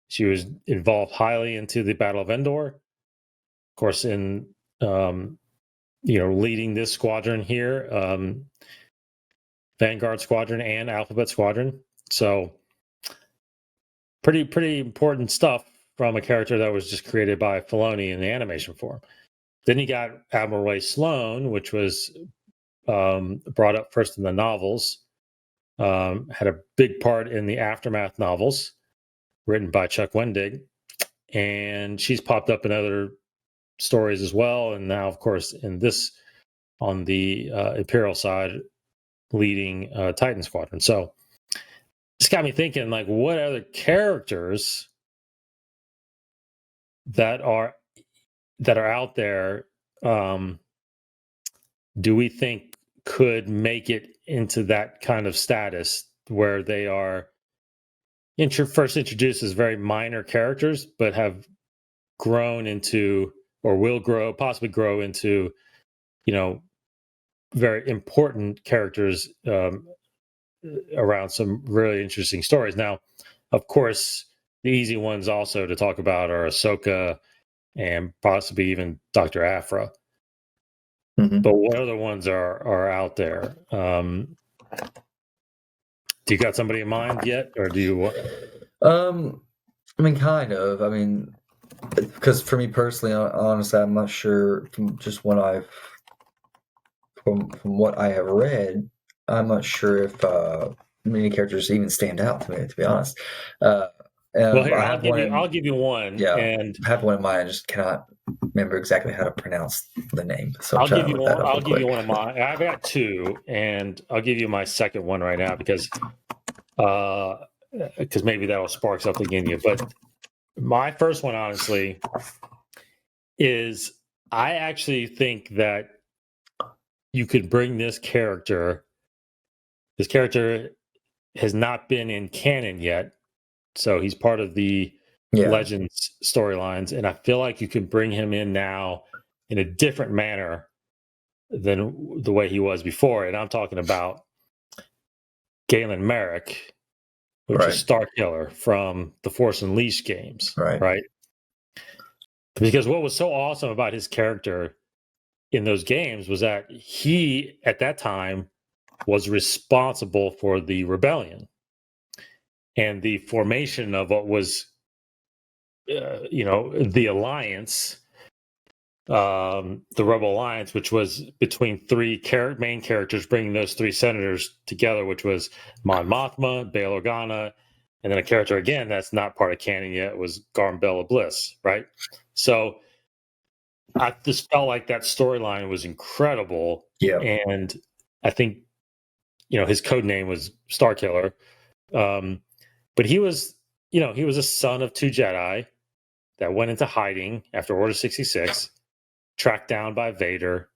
[SPEAKER 1] She was involved highly into the Battle of Endor, of course, in leading this squadron here, Vanguard Squadron and Alphabet Squadron. So pretty important stuff from a character that was just created by Filoni in the animation form. Then you got Admiral Ray Sloan, which was brought up first in the novels, had a big part in the Aftermath novels, written by Chuck Wendig, and she's popped up in other stories as well, and now, of course, on the Imperial side, leading Titan Squadron. So it's got me thinking, like, what other characters that are out there do we think could make it into that kind of status where they are first introduced as very minor characters, but have grown into, or will possibly grow into, very important characters around some really interesting stories. Now, of course, the easy ones also to talk about are Ahsoka and possibly even Dr. Aphra. Mm-hmm. But what other ones are out there? Do you got somebody in mind yet, or do you?
[SPEAKER 2] Kind of. Because for me personally, honestly, I'm not sure. From what I have read, I'm not sure if many characters even stand out to me. To be honest.
[SPEAKER 1] Well, here, I'll give you one.
[SPEAKER 2] Yeah,
[SPEAKER 1] and
[SPEAKER 2] I have one in mind. I just cannot remember exactly how to pronounce the name. So
[SPEAKER 1] I'll give you one. I'll give you one of mine. I've got 2, and I'll give you my second one right now because maybe that will spark something in you. But my first one, honestly, is I actually think that you could bring this character. This character has not been in canon yet, so he's part of the Legends storylines, and I feel like you could bring him in now in a different manner than the way he was before. And I'm talking about Galen Merrick, which is Starkiller from the Force Unleashed games, right? Because what was so awesome about his character in those games was that he, at that time, was responsible for the rebellion and the formation of what was, the alliance, the Rebel Alliance, which was between 3 main characters, bringing those 3 senators together, which was Mon Mothma, Bail Organa, and then a character, again, that's not part of canon yet, was Garm Bella Bliss, right? So I just felt like that storyline was incredible.
[SPEAKER 2] Yeah.
[SPEAKER 1] And I think, his code name was Starkiller. But he was a son of 2 Jedi that went into hiding after Order 66, tracked down by Vader,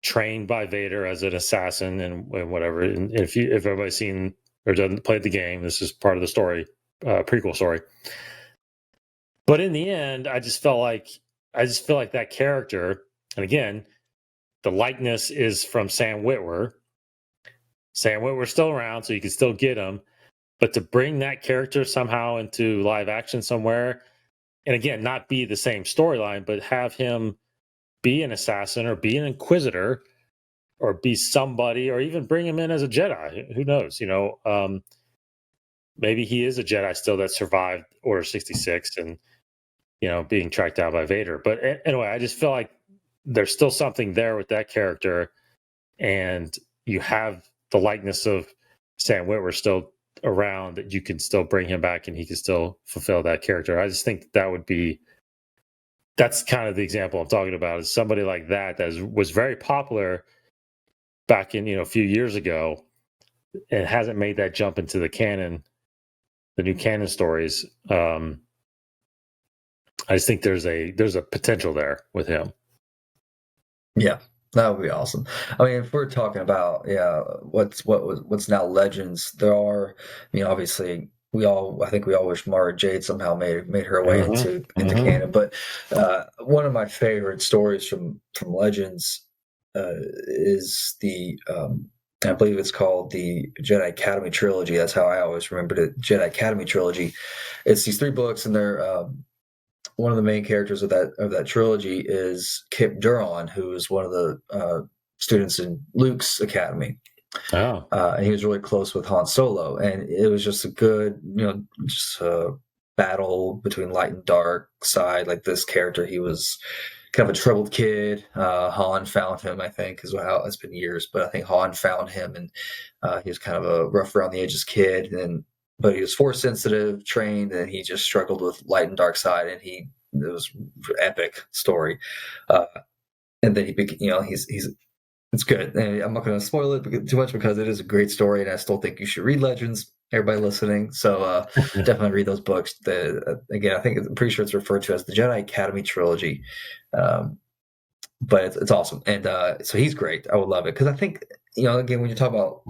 [SPEAKER 1] trained by Vader as an assassin and whatever. And if everybody's seen or doesn't play the game, this is part of the story, prequel story. But in the end, I just felt like I just feel like that character, and again, the likeness is from Sam Witwer. Sam Witwer's still around, so you can still get him. But to bring that character somehow into live action somewhere, and again, not be the same storyline, but have him be an assassin or be an inquisitor or be somebody, or even bring him in as a Jedi. Who knows? Maybe he is a Jedi still that survived Order 66 and, being tracked down by Vader. But anyway, I just feel like there's still something there with that character. And you have the likeness of Sam Witwer still around, that you can still bring him back and he can still fulfill that character. I just think that's kind of the example I'm talking about, is somebody like that was very popular back in, a few years ago, and hasn't made that jump into the canon, the new canon stories. I just think there's a potential there with him.
[SPEAKER 2] Yeah, that would be awesome. I mean, if we're talking about what's now legends, there are, obviously I think we all wish Mara Jade somehow made her way into canon. But one of my favorite stories from Legends is the I believe it's called the Jedi Academy Trilogy. That's how I always remembered it. Jedi Academy Trilogy. It's these 3 books, and they're one of the main characters of that trilogy is Kip Duron, who is one of the students in Luke's academy.
[SPEAKER 1] Oh.
[SPEAKER 2] And he was really close with Han Solo, and it was just a good, just a battle between light and dark side. Like, this character, he was kind of a troubled kid. Han found him, I think, as well. It's been years, but I think Han found him, and he was kind of a rough around the edges kid, but he was force sensitive, trained, and he just struggled with light and dark side, and it was an epic story. And then it's good. And I'm not going to spoil it too much, because it is a great story, and I still think you should read Legends, everybody listening. So definitely read those books. Again, I'm pretty sure it's referred to as the Jedi Academy Trilogy. But it's awesome. And so he's great. I would love it, because I think, again, when you talk about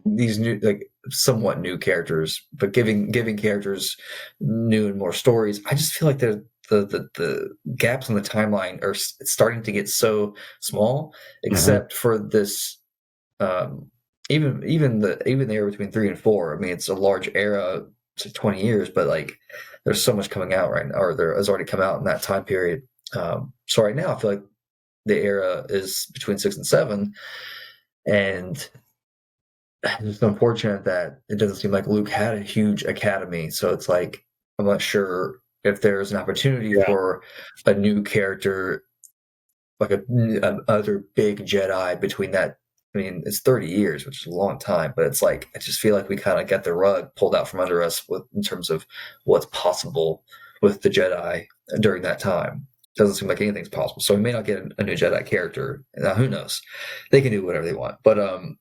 [SPEAKER 2] these new, like, somewhat new characters, but giving characters new and more stories, I just feel like the gaps in the timeline are starting to get so small, except for this even the era between 3 and 4. I mean, it's a large era, it's 20 years, but like, there's so much coming out right now, or there has already come out in that time period. So right now I feel like the era is between 6 and 7, and it's unfortunate that it doesn't seem like Luke had a huge academy. So it's like, I'm not sure if there's an opportunity for a new character, like other big Jedi between that. I mean, it's 30 years, which is a long time, but it's like, I just feel like we kind of got the rug pulled out from under us in terms of what's possible with the Jedi during that time. It doesn't seem like anything's possible. So we may not get a new Jedi character. Now, who knows? They can do whatever they want. But go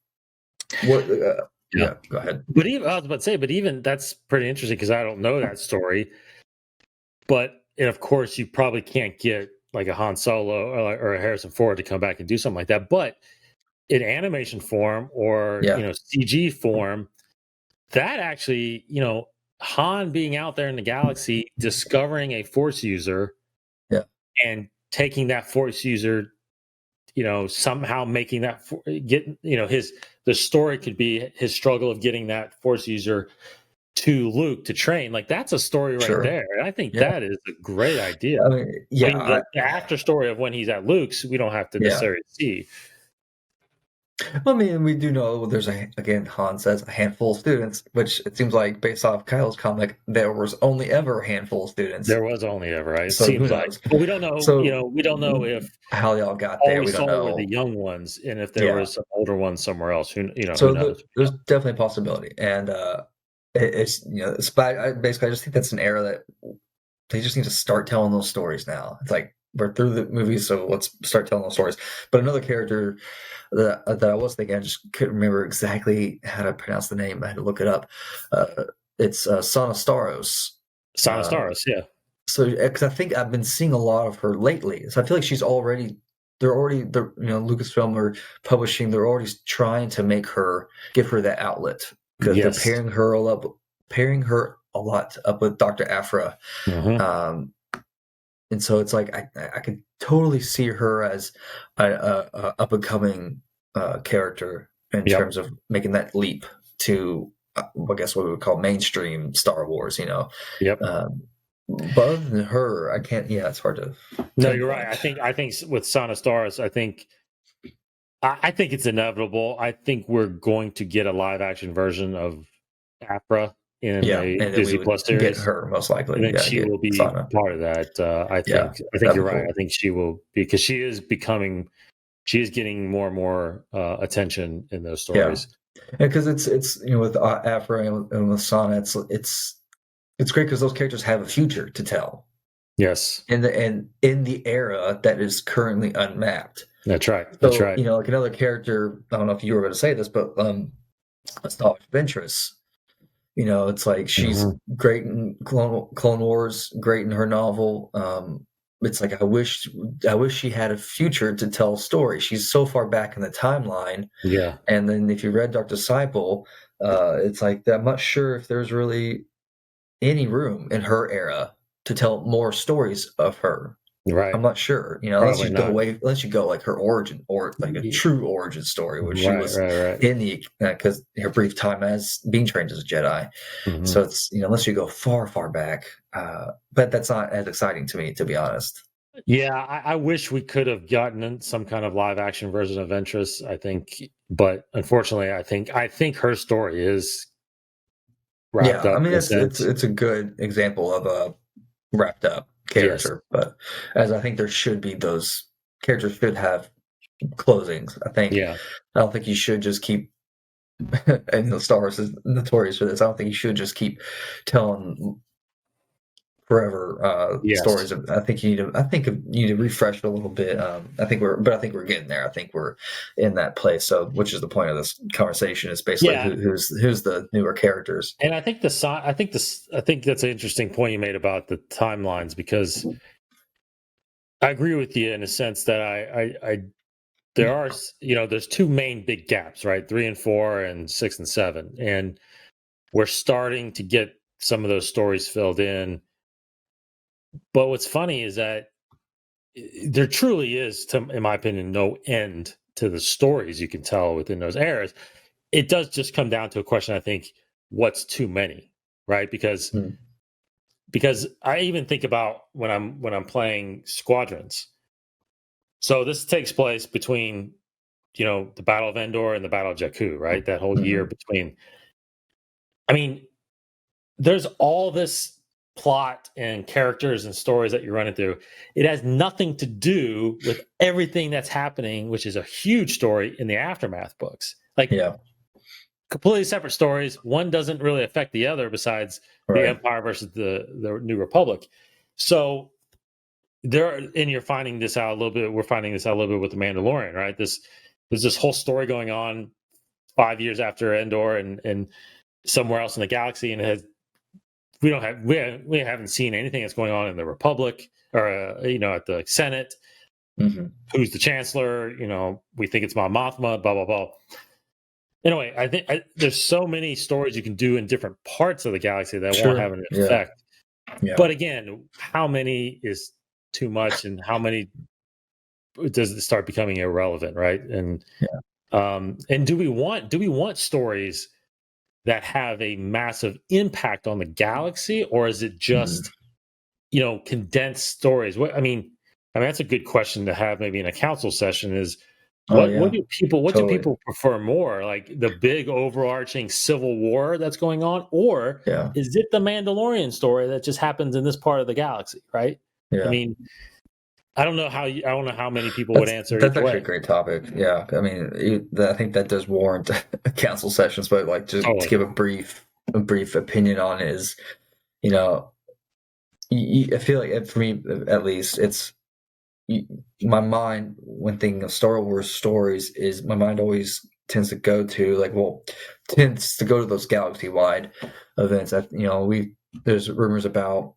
[SPEAKER 2] ahead.
[SPEAKER 1] But even, I was about to say, but even that's pretty interesting, because I don't know that story. And of course, you probably can't get like a Han Solo or a Harrison Ford to come back and do something like that. But in animation form or CG form, that actually, Han being out there in the galaxy, discovering a Force user, and taking that Force user, somehow making that the story could be his struggle of getting that Force user to Luke to train. Like, that's a story right there. And I think that is a great idea.
[SPEAKER 2] I mean,
[SPEAKER 1] the after story of when he's at Luke's, we don't have to necessarily see.
[SPEAKER 2] I mean, we do know there's Han says a handful of students, which it seems like, based off Kyle's comic, there was only ever a handful of students.
[SPEAKER 1] There was only ever, right? It
[SPEAKER 2] so
[SPEAKER 1] seems like. But we don't know.
[SPEAKER 2] So,
[SPEAKER 1] we don't know if
[SPEAKER 2] how they all got
[SPEAKER 1] all
[SPEAKER 2] there.
[SPEAKER 1] we
[SPEAKER 2] We don't
[SPEAKER 1] saw
[SPEAKER 2] know.
[SPEAKER 1] were the young ones, and if there was some older ones somewhere else. Who knows?
[SPEAKER 2] There's definitely a possibility, and it's but I just think that's an era that they just need to start telling those stories now. It's like, we're through the movies, so let's start telling those stories. But another character that I was thinking, I just couldn't remember exactly how to pronounce the name. I had to look it up. It's Sana Staros.
[SPEAKER 1] Sana Staros, yeah.
[SPEAKER 2] So, because I think I've been seeing a lot of her lately, so I feel like she's already. Lucasfilm are publishing. They're already trying to give her that outlet, because they're pairing her a lot up with Dr. Aphra. and so it's like I could totally see her as a up and coming character in terms of making that leap to I guess what we would call mainstream Star Wars.
[SPEAKER 1] Yep.
[SPEAKER 2] But other than her, I can't. Yeah, it's hard to.
[SPEAKER 1] No, you're right. I think with Son of Stars, I think it's inevitable. I think we're going to get a live action version of Afra in a
[SPEAKER 2] and
[SPEAKER 1] Disney Plus series.
[SPEAKER 2] Get her most likely.
[SPEAKER 1] And then she will be
[SPEAKER 2] Sana.
[SPEAKER 1] part of that. I think you're right. Cool. I think she will, because she is getting more and more attention in those stories.
[SPEAKER 2] Yeah, because it's with Afra and with Sana, it's great because those characters have a future to tell.
[SPEAKER 1] Yes,
[SPEAKER 2] in the era that is currently unmapped.
[SPEAKER 1] That's right. That's right.
[SPEAKER 2] Like another character. I don't know if you were going to say this, but Nostalgia Ventress. It's like she's great in Clone Wars, great in her novel. It's like I wish she had a future to tell a story. She's so far back in the timeline.
[SPEAKER 1] Yeah.
[SPEAKER 2] And then if you read Dark Disciple, it's like I'm not sure if there's really any room in her era to tell more stories of her.
[SPEAKER 1] Right.
[SPEAKER 2] I'm not sure. Unless you go like her origin or like a true origin story, where she was in the because her brief time as being trained as a Jedi. So it's unless you go far back, but that's not as exciting to me, to be honest.
[SPEAKER 1] Yeah, I wish we could have gotten some kind of live action version of Ventress. I think, but unfortunately, I think her story is wrapped up.
[SPEAKER 2] I mean, it's a good example of a wrapped up character, but as I think there should be, those characters should have closings. I don't think you should just keep and Star Wars is notorious for this. I don't think you should just keep telling forever stories. I think you need to refresh it a little bit. I think we're getting there. I think we're in that place. So, which is the point of this conversation, is basically who's the newer characters.
[SPEAKER 1] And I think that's an interesting point you made about the timelines, because I agree with you in a sense that there are, there's two main big gaps, right? 3 and 4 and 6 and 7. And we're starting to get some of those stories filled in. But what's funny is that there truly is, in my opinion, no end to the stories you can tell within those eras. It does just come down to a question, I think, what's too many, right? Because I even think about when I'm playing Squadrons. So this takes place between, the Battle of Endor and the Battle of Jakku, right? That whole year between. I mean, there's all this plot and characters and stories that you're running through. It has nothing to do with everything that's happening, which is a huge story in the Aftermath books. Completely separate stories. One doesn't really affect the other, besides the Empire versus the New Republic. So you're finding this out a little bit. We're finding this out a little bit with the Mandalorian, right? There's this whole story going on 5 years after Endor and somewhere else in the galaxy, and we haven't seen anything that's going on in the Republic or at the Senate. Who's the Chancellor? We think it's Mon Mothma. Blah blah blah. Anyway, I think there's so many stories you can do in different parts of the galaxy that won't have an effect. Yeah. But again, how many is too much, and how many does it start becoming irrelevant, right? And and do we want stories that have a massive impact on the galaxy, or is it just condensed stories? What I mean that's a good question to have maybe in a council session. Is what do people prefer more, like the big overarching civil war that's going on, or is it the Mandalorian story that just happens in this part of the galaxy, right? I mean, I don't know how many people would answer.
[SPEAKER 2] That's actually a great topic. Yeah, I mean, I think that does warrant council sessions, but like just to give a brief opinion on it is, I feel like for me at least, it's my mind when thinking of Star Wars stories is my mind always tends to go to those galaxy wide events. There's rumors about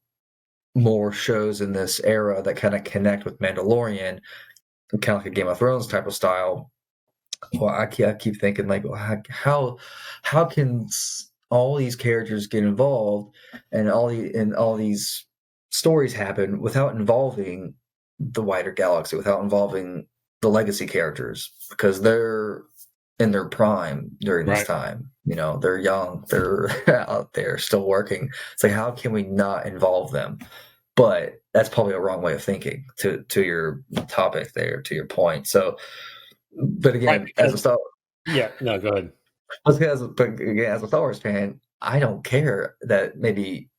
[SPEAKER 2] more shows in this era that kind of connect with Mandalorian, kind of like a Game of Thrones type of style. Well, I keep thinking like, how can all these characters get involved, and all these stories happen without involving the wider galaxy, without involving the legacy characters, because they're in their prime during this time. They're young, they're out there still working. It's like, how can we not involve them? But that's probably a wrong way of thinking, to your topic there, to your point. So, but again, as a Star
[SPEAKER 1] go ahead.
[SPEAKER 2] As a Star Wars fan, I don't care that maybe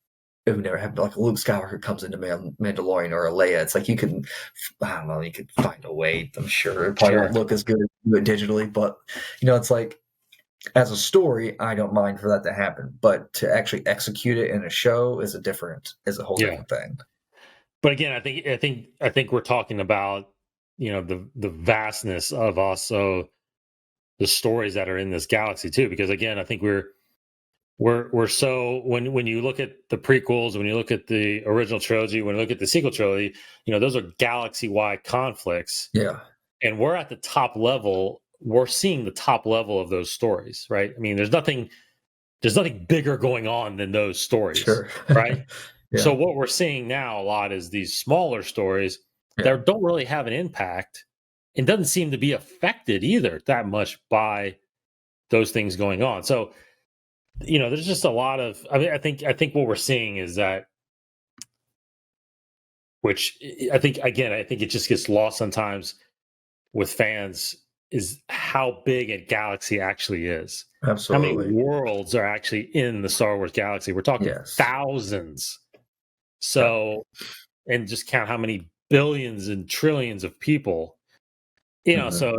[SPEAKER 2] if we never have like a Luke Skywalker comes into Mandalorian or a Leia. It's like you could find a way. I'm sure it probably won't look as good digitally, but it's like, as a story, I don't mind for that to happen. But to actually execute it in a show is a whole different thing.
[SPEAKER 1] But again, I think we're talking about the vastness of also the stories that are in this galaxy too. Because again, I think we're so when you look at the prequels, when you look at the original trilogy, when you look at the sequel trilogy, those are galaxy-wide conflicts.
[SPEAKER 2] Yeah,
[SPEAKER 1] and we're at the top level. We're seeing the top level of those stories, right? I mean, there's nothing bigger going on than those stories, right? Yeah. So what we're seeing now a lot is these smaller stories that don't really have an impact and doesn't seem to be affected either that much by those things going on. So, there's just a lot of, I think what we're seeing is that, which I think it just gets lost sometimes with fans, is how big a galaxy actually is.
[SPEAKER 2] Absolutely.
[SPEAKER 1] How many worlds are actually in the Star Wars galaxy? We're talking thousands. So, and just count how many billions and trillions of people, so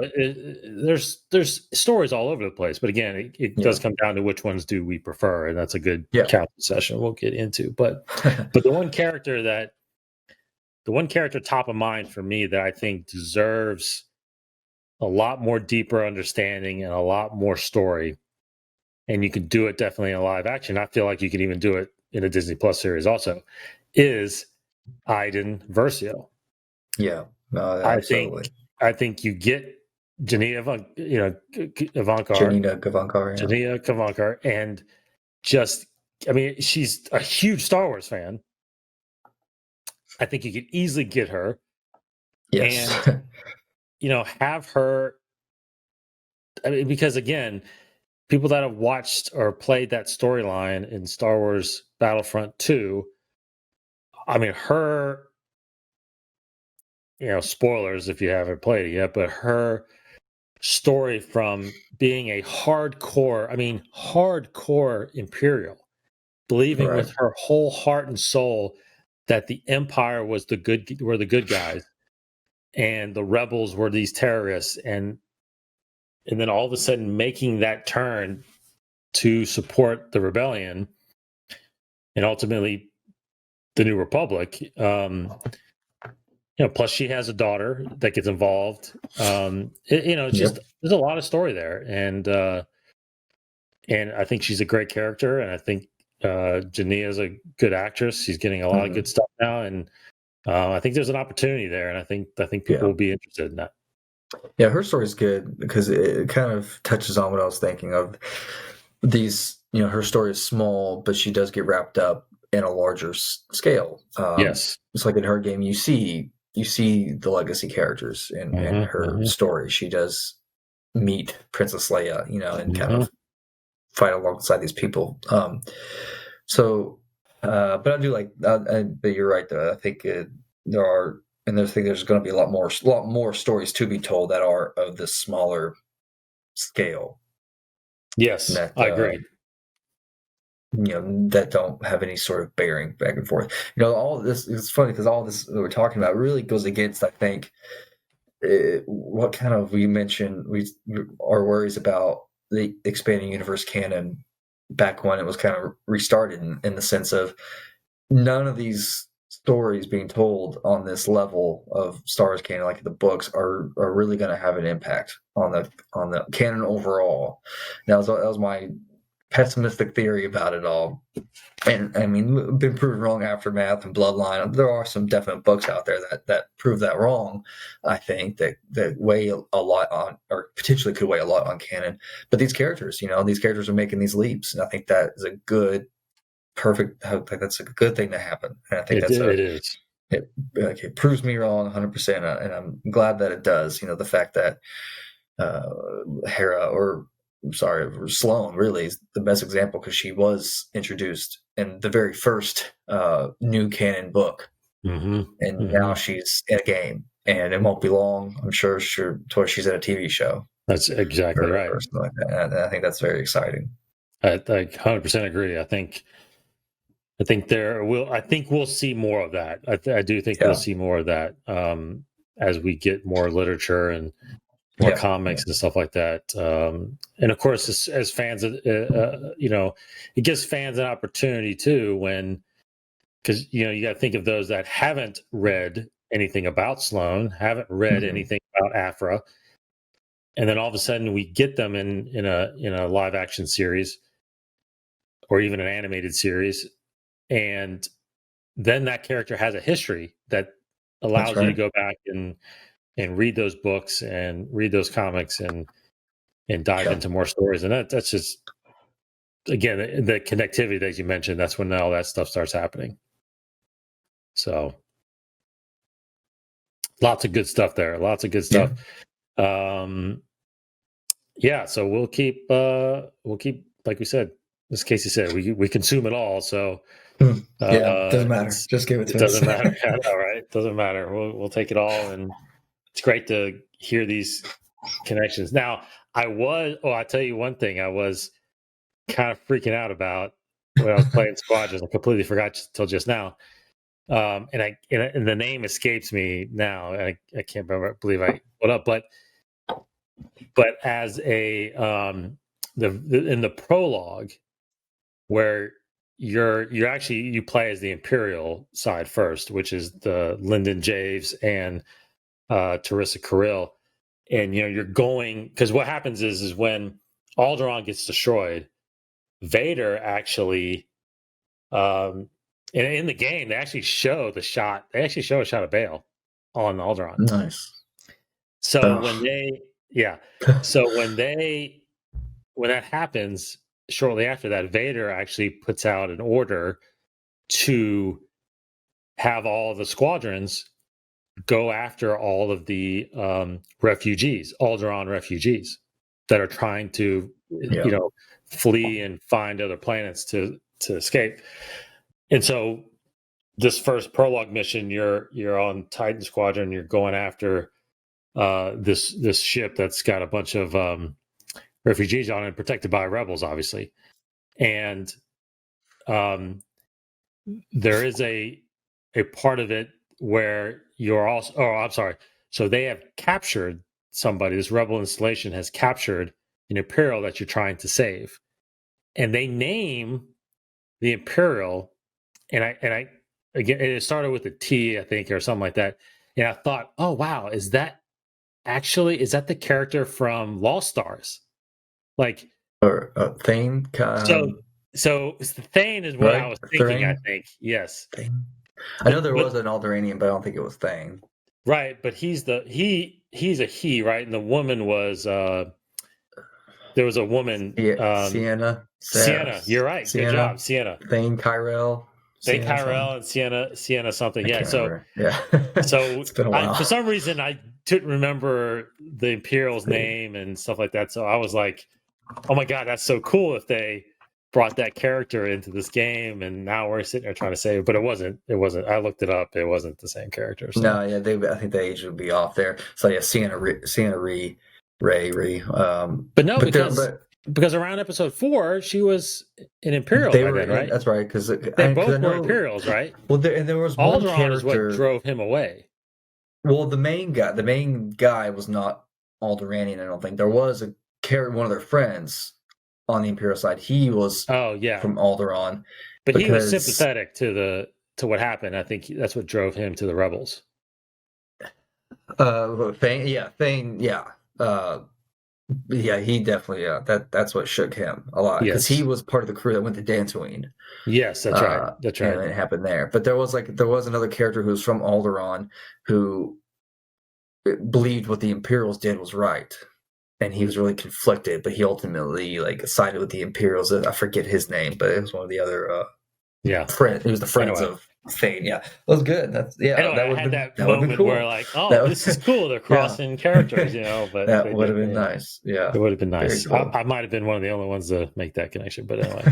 [SPEAKER 1] there's stories all over the place. But again, it does come down to which ones do we prefer. And that's a good couch session we'll get into. But the one character top of mind for me that I think deserves a lot more deeper understanding and a lot more story, and you can do it definitely in live action. I feel like you can even do it in a Disney Plus series also, is Iden Versio.
[SPEAKER 2] Yeah, no, absolutely.
[SPEAKER 1] I think you get Janina Gavankar, and just, I mean, she's a huge Star Wars fan. I think you could easily get her.
[SPEAKER 2] Yes.
[SPEAKER 1] And, have her. I mean, because again, people that have watched or played that storyline in Star Wars Battlefront 2, I mean, her, spoilers if you haven't played it yet, but her story from being a hardcore Imperial, believing with her whole heart and soul that the Empire were the good guys and the rebels were these terrorists, and then all of a sudden making that turn to support the rebellion and ultimately the New Republic. Plus she has a daughter that gets involved. It's just, there's a lot of story there. And I think she's a great character. And I think Jania is a good actress. She's getting a lot of good stuff now. And I think there's an opportunity there. And I think people will be interested in that.
[SPEAKER 2] Yeah, her story is good because it kind of touches on what I was thinking of. These, her story is small, but she does get wrapped up in a larger scale.
[SPEAKER 1] Yes.
[SPEAKER 2] It's like in her game, you see the legacy characters in her story. She does meet Princess Leia, and kind of fight alongside these people. But I do like, but you're right though. I think there are, and I think there's going to be a lot more stories to be told that are of this smaller scale.
[SPEAKER 1] Yes, I agree.
[SPEAKER 2] That don't have any sort of bearing back and forth. All this, it's funny because all this that we're talking about really goes against, I think, what kind of, we mentioned, our worries about the expanding universe canon back when it was kind of restarted in the sense of none of these stories being told on this level of Star Wars canon, like the books, are really going to have an impact on the canon overall. That was my pessimistic theory about it all. And I mean, been proven wrong. Aftermath and Bloodline. There are some definite books out there that prove that wrong. I think that weigh a lot on, or potentially could weigh a lot on canon. But these characters, these characters are making these leaps, and I think that is a good perfect. Like that's a good thing to happen, and I think
[SPEAKER 1] it is.
[SPEAKER 2] It proves me wrong 100%, and I'm glad that it does. The fact that Hera, or Sloane, really is the best example because she was introduced in the very first new canon book, and now she's in a game, and it won't be long, I'm sure, to where she's in a TV show.
[SPEAKER 1] That's exactly right.
[SPEAKER 2] Or something like that. And I think that's very exciting.
[SPEAKER 1] I 100% agree. I think we'll see more of that. I do think we'll see more of that as we get more literature and more comics and stuff like that. And of course, as fans, it gives fans an opportunity too, because you got to think of those that haven't read anything about Sloane, haven't read anything about Aphra, and then all of a sudden we get them in a live action series or even an animated series, and then that character has a history that allows you to go back and read those books and read those comics and dive into more stories. And that's just, again, the connectivity that you mentioned. That's when all that stuff starts happening. So lots of good stuff there. Lots of good stuff. So we'll keep like we said, as Casey said, we consume it all. So
[SPEAKER 2] doesn't matter. Just give it to us.
[SPEAKER 1] Doesn't matter. I know, right? Doesn't matter. We'll take it all, and it's great to hear these connections. Now, I'll tell you one thing I was kind of freaking out about when I was playing Squadrons. I completely forgot till just now. And the name escapes me now. I can't believe I put up, but as in the prologue, where you play as the Imperial side first, which is the Lyndon Javes and Teresa Carril, and you're going, because what happens is when Alderaan gets destroyed, Vader actually, in the game they actually show a shot of Bail on Alderaan.
[SPEAKER 2] Nice.
[SPEAKER 1] So when that happens, shortly after that, Vader actually puts out an order to have all the squadrons go after all of the Alderaan refugees that are trying to, flee and find other planets to escape. And so this first prologue mission, you're on Titan Squadron, you're going after this ship that's got a bunch of refugees on it, protected by rebels, obviously. And there is a part of it where you're also, so they have captured somebody. This rebel installation has captured an Imperial that you're trying to save, and they name the Imperial, and I again, it started with a T, I think, or something like that. And I thought, oh wow, is that the character from Lost Stars? Like,
[SPEAKER 2] or Thane.
[SPEAKER 1] So Thane is what I was thinking. Thane? I think yes.
[SPEAKER 2] Thane. I know there was an Alderaanian, but I don't think it was Thane.
[SPEAKER 1] Right, but he's a he, right? And the woman was there was a woman.
[SPEAKER 2] Sienna.
[SPEAKER 1] Sienna, you're right. Sienna. Good job, Sienna.
[SPEAKER 2] Thane Kyrell.
[SPEAKER 1] And Sienna something. Yeah. So
[SPEAKER 2] it's been a while.
[SPEAKER 1] For some reason I didn't remember the Imperial's name and stuff like that. So I was like, oh my God, that's so cool if they brought that character into this game, and now we're sitting there trying to save it. But it wasn't. I looked it up. It wasn't the same character. So.
[SPEAKER 2] No, yeah, I think the age would be off there. So yeah, Sienna Ray.
[SPEAKER 1] Because around episode 4, she was an Imperial. Right?
[SPEAKER 2] That's right. Because
[SPEAKER 1] they both were Imperials, right?
[SPEAKER 2] Well, there was one character
[SPEAKER 1] is what drove him away.
[SPEAKER 2] Well, the main guy was not Alderaanian. I don't think there was one of their friends on the Imperial side. He was from Alderaan,
[SPEAKER 1] but he was sympathetic to what happened. I think that's what drove him to the rebels.
[SPEAKER 2] Thane, he definitely that's what shook him a lot, because he was part of the crew that went to Dantooine.
[SPEAKER 1] Yes, that's right. That's right.
[SPEAKER 2] And it happened there. But there was another character who was from Alderaan who believed what the Imperials did was right, and he was really conflicted. But he ultimately sided with the Imperials. I forget his name, but it was one of the other
[SPEAKER 1] Yeah.
[SPEAKER 2] It was the friends of Thane. Yeah, that was good. That
[SPEAKER 1] I
[SPEAKER 2] would
[SPEAKER 1] had
[SPEAKER 2] have
[SPEAKER 1] that
[SPEAKER 2] been
[SPEAKER 1] moment
[SPEAKER 2] cool.
[SPEAKER 1] where like, oh, this is cool. They're crossing characters, but
[SPEAKER 2] that would have been nice. Yeah,
[SPEAKER 1] it would have been nice.
[SPEAKER 2] Very cool.
[SPEAKER 1] I might have been one of the only ones to make that connection, but anyway.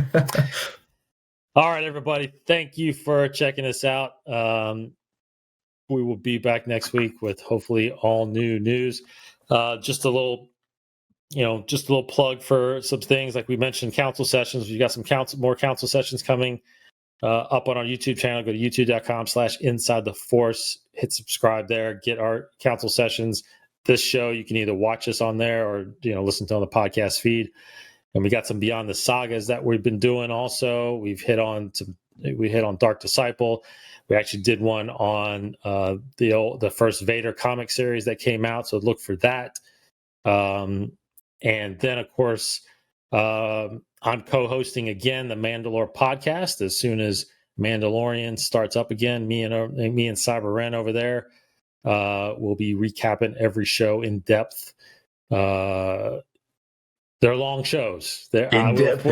[SPEAKER 1] All right, everybody. Thank you for checking us out. We will be back next week with hopefully all new news. Just a little plug for some things. Like we mentioned, council sessions. We've got some more council sessions coming up on our YouTube channel. Go to youtube.com/inside the force. Hit subscribe there. Get our council sessions. This show, you can either watch us on there or listen to on the podcast feed. And we got some Beyond the Sagas that we've been doing also. We hit on Dark Disciple. We actually did one on the first Vader comic series that came out, so look for that. And then, of course, I'm co-hosting again the Mandalore podcast. As soon as Mandalorian starts up again, me and Cyber Ren over there will be recapping every show in depth. They're long shows. They're
[SPEAKER 2] in depth.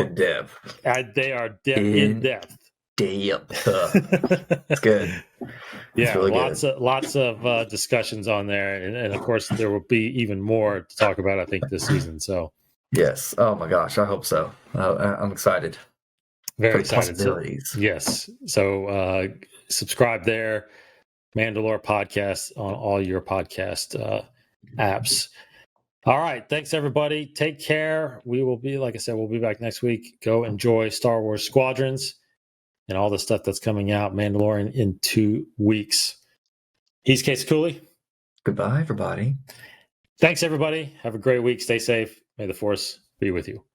[SPEAKER 1] They are in depth.
[SPEAKER 2] It's good.
[SPEAKER 1] Yeah,
[SPEAKER 2] really
[SPEAKER 1] lots of discussions on there, and of course there will be even more to talk about, I think, this season. So
[SPEAKER 2] yes, oh my gosh, I hope so. I'm excited.
[SPEAKER 1] Very excited.
[SPEAKER 2] Possibilities.
[SPEAKER 1] Yes. So subscribe there, Mandalore podcast on all your podcast apps. All right. Thanks, everybody. Take care. We will be, like I said, we'll be back next week. Go enjoy Star Wars Squadrons and all the stuff that's coming out. Mandalorian in 2 weeks. He's Case Cooley.
[SPEAKER 2] Goodbye, everybody.
[SPEAKER 1] Thanks, everybody. Have a great week. Stay safe. May the Force be with you.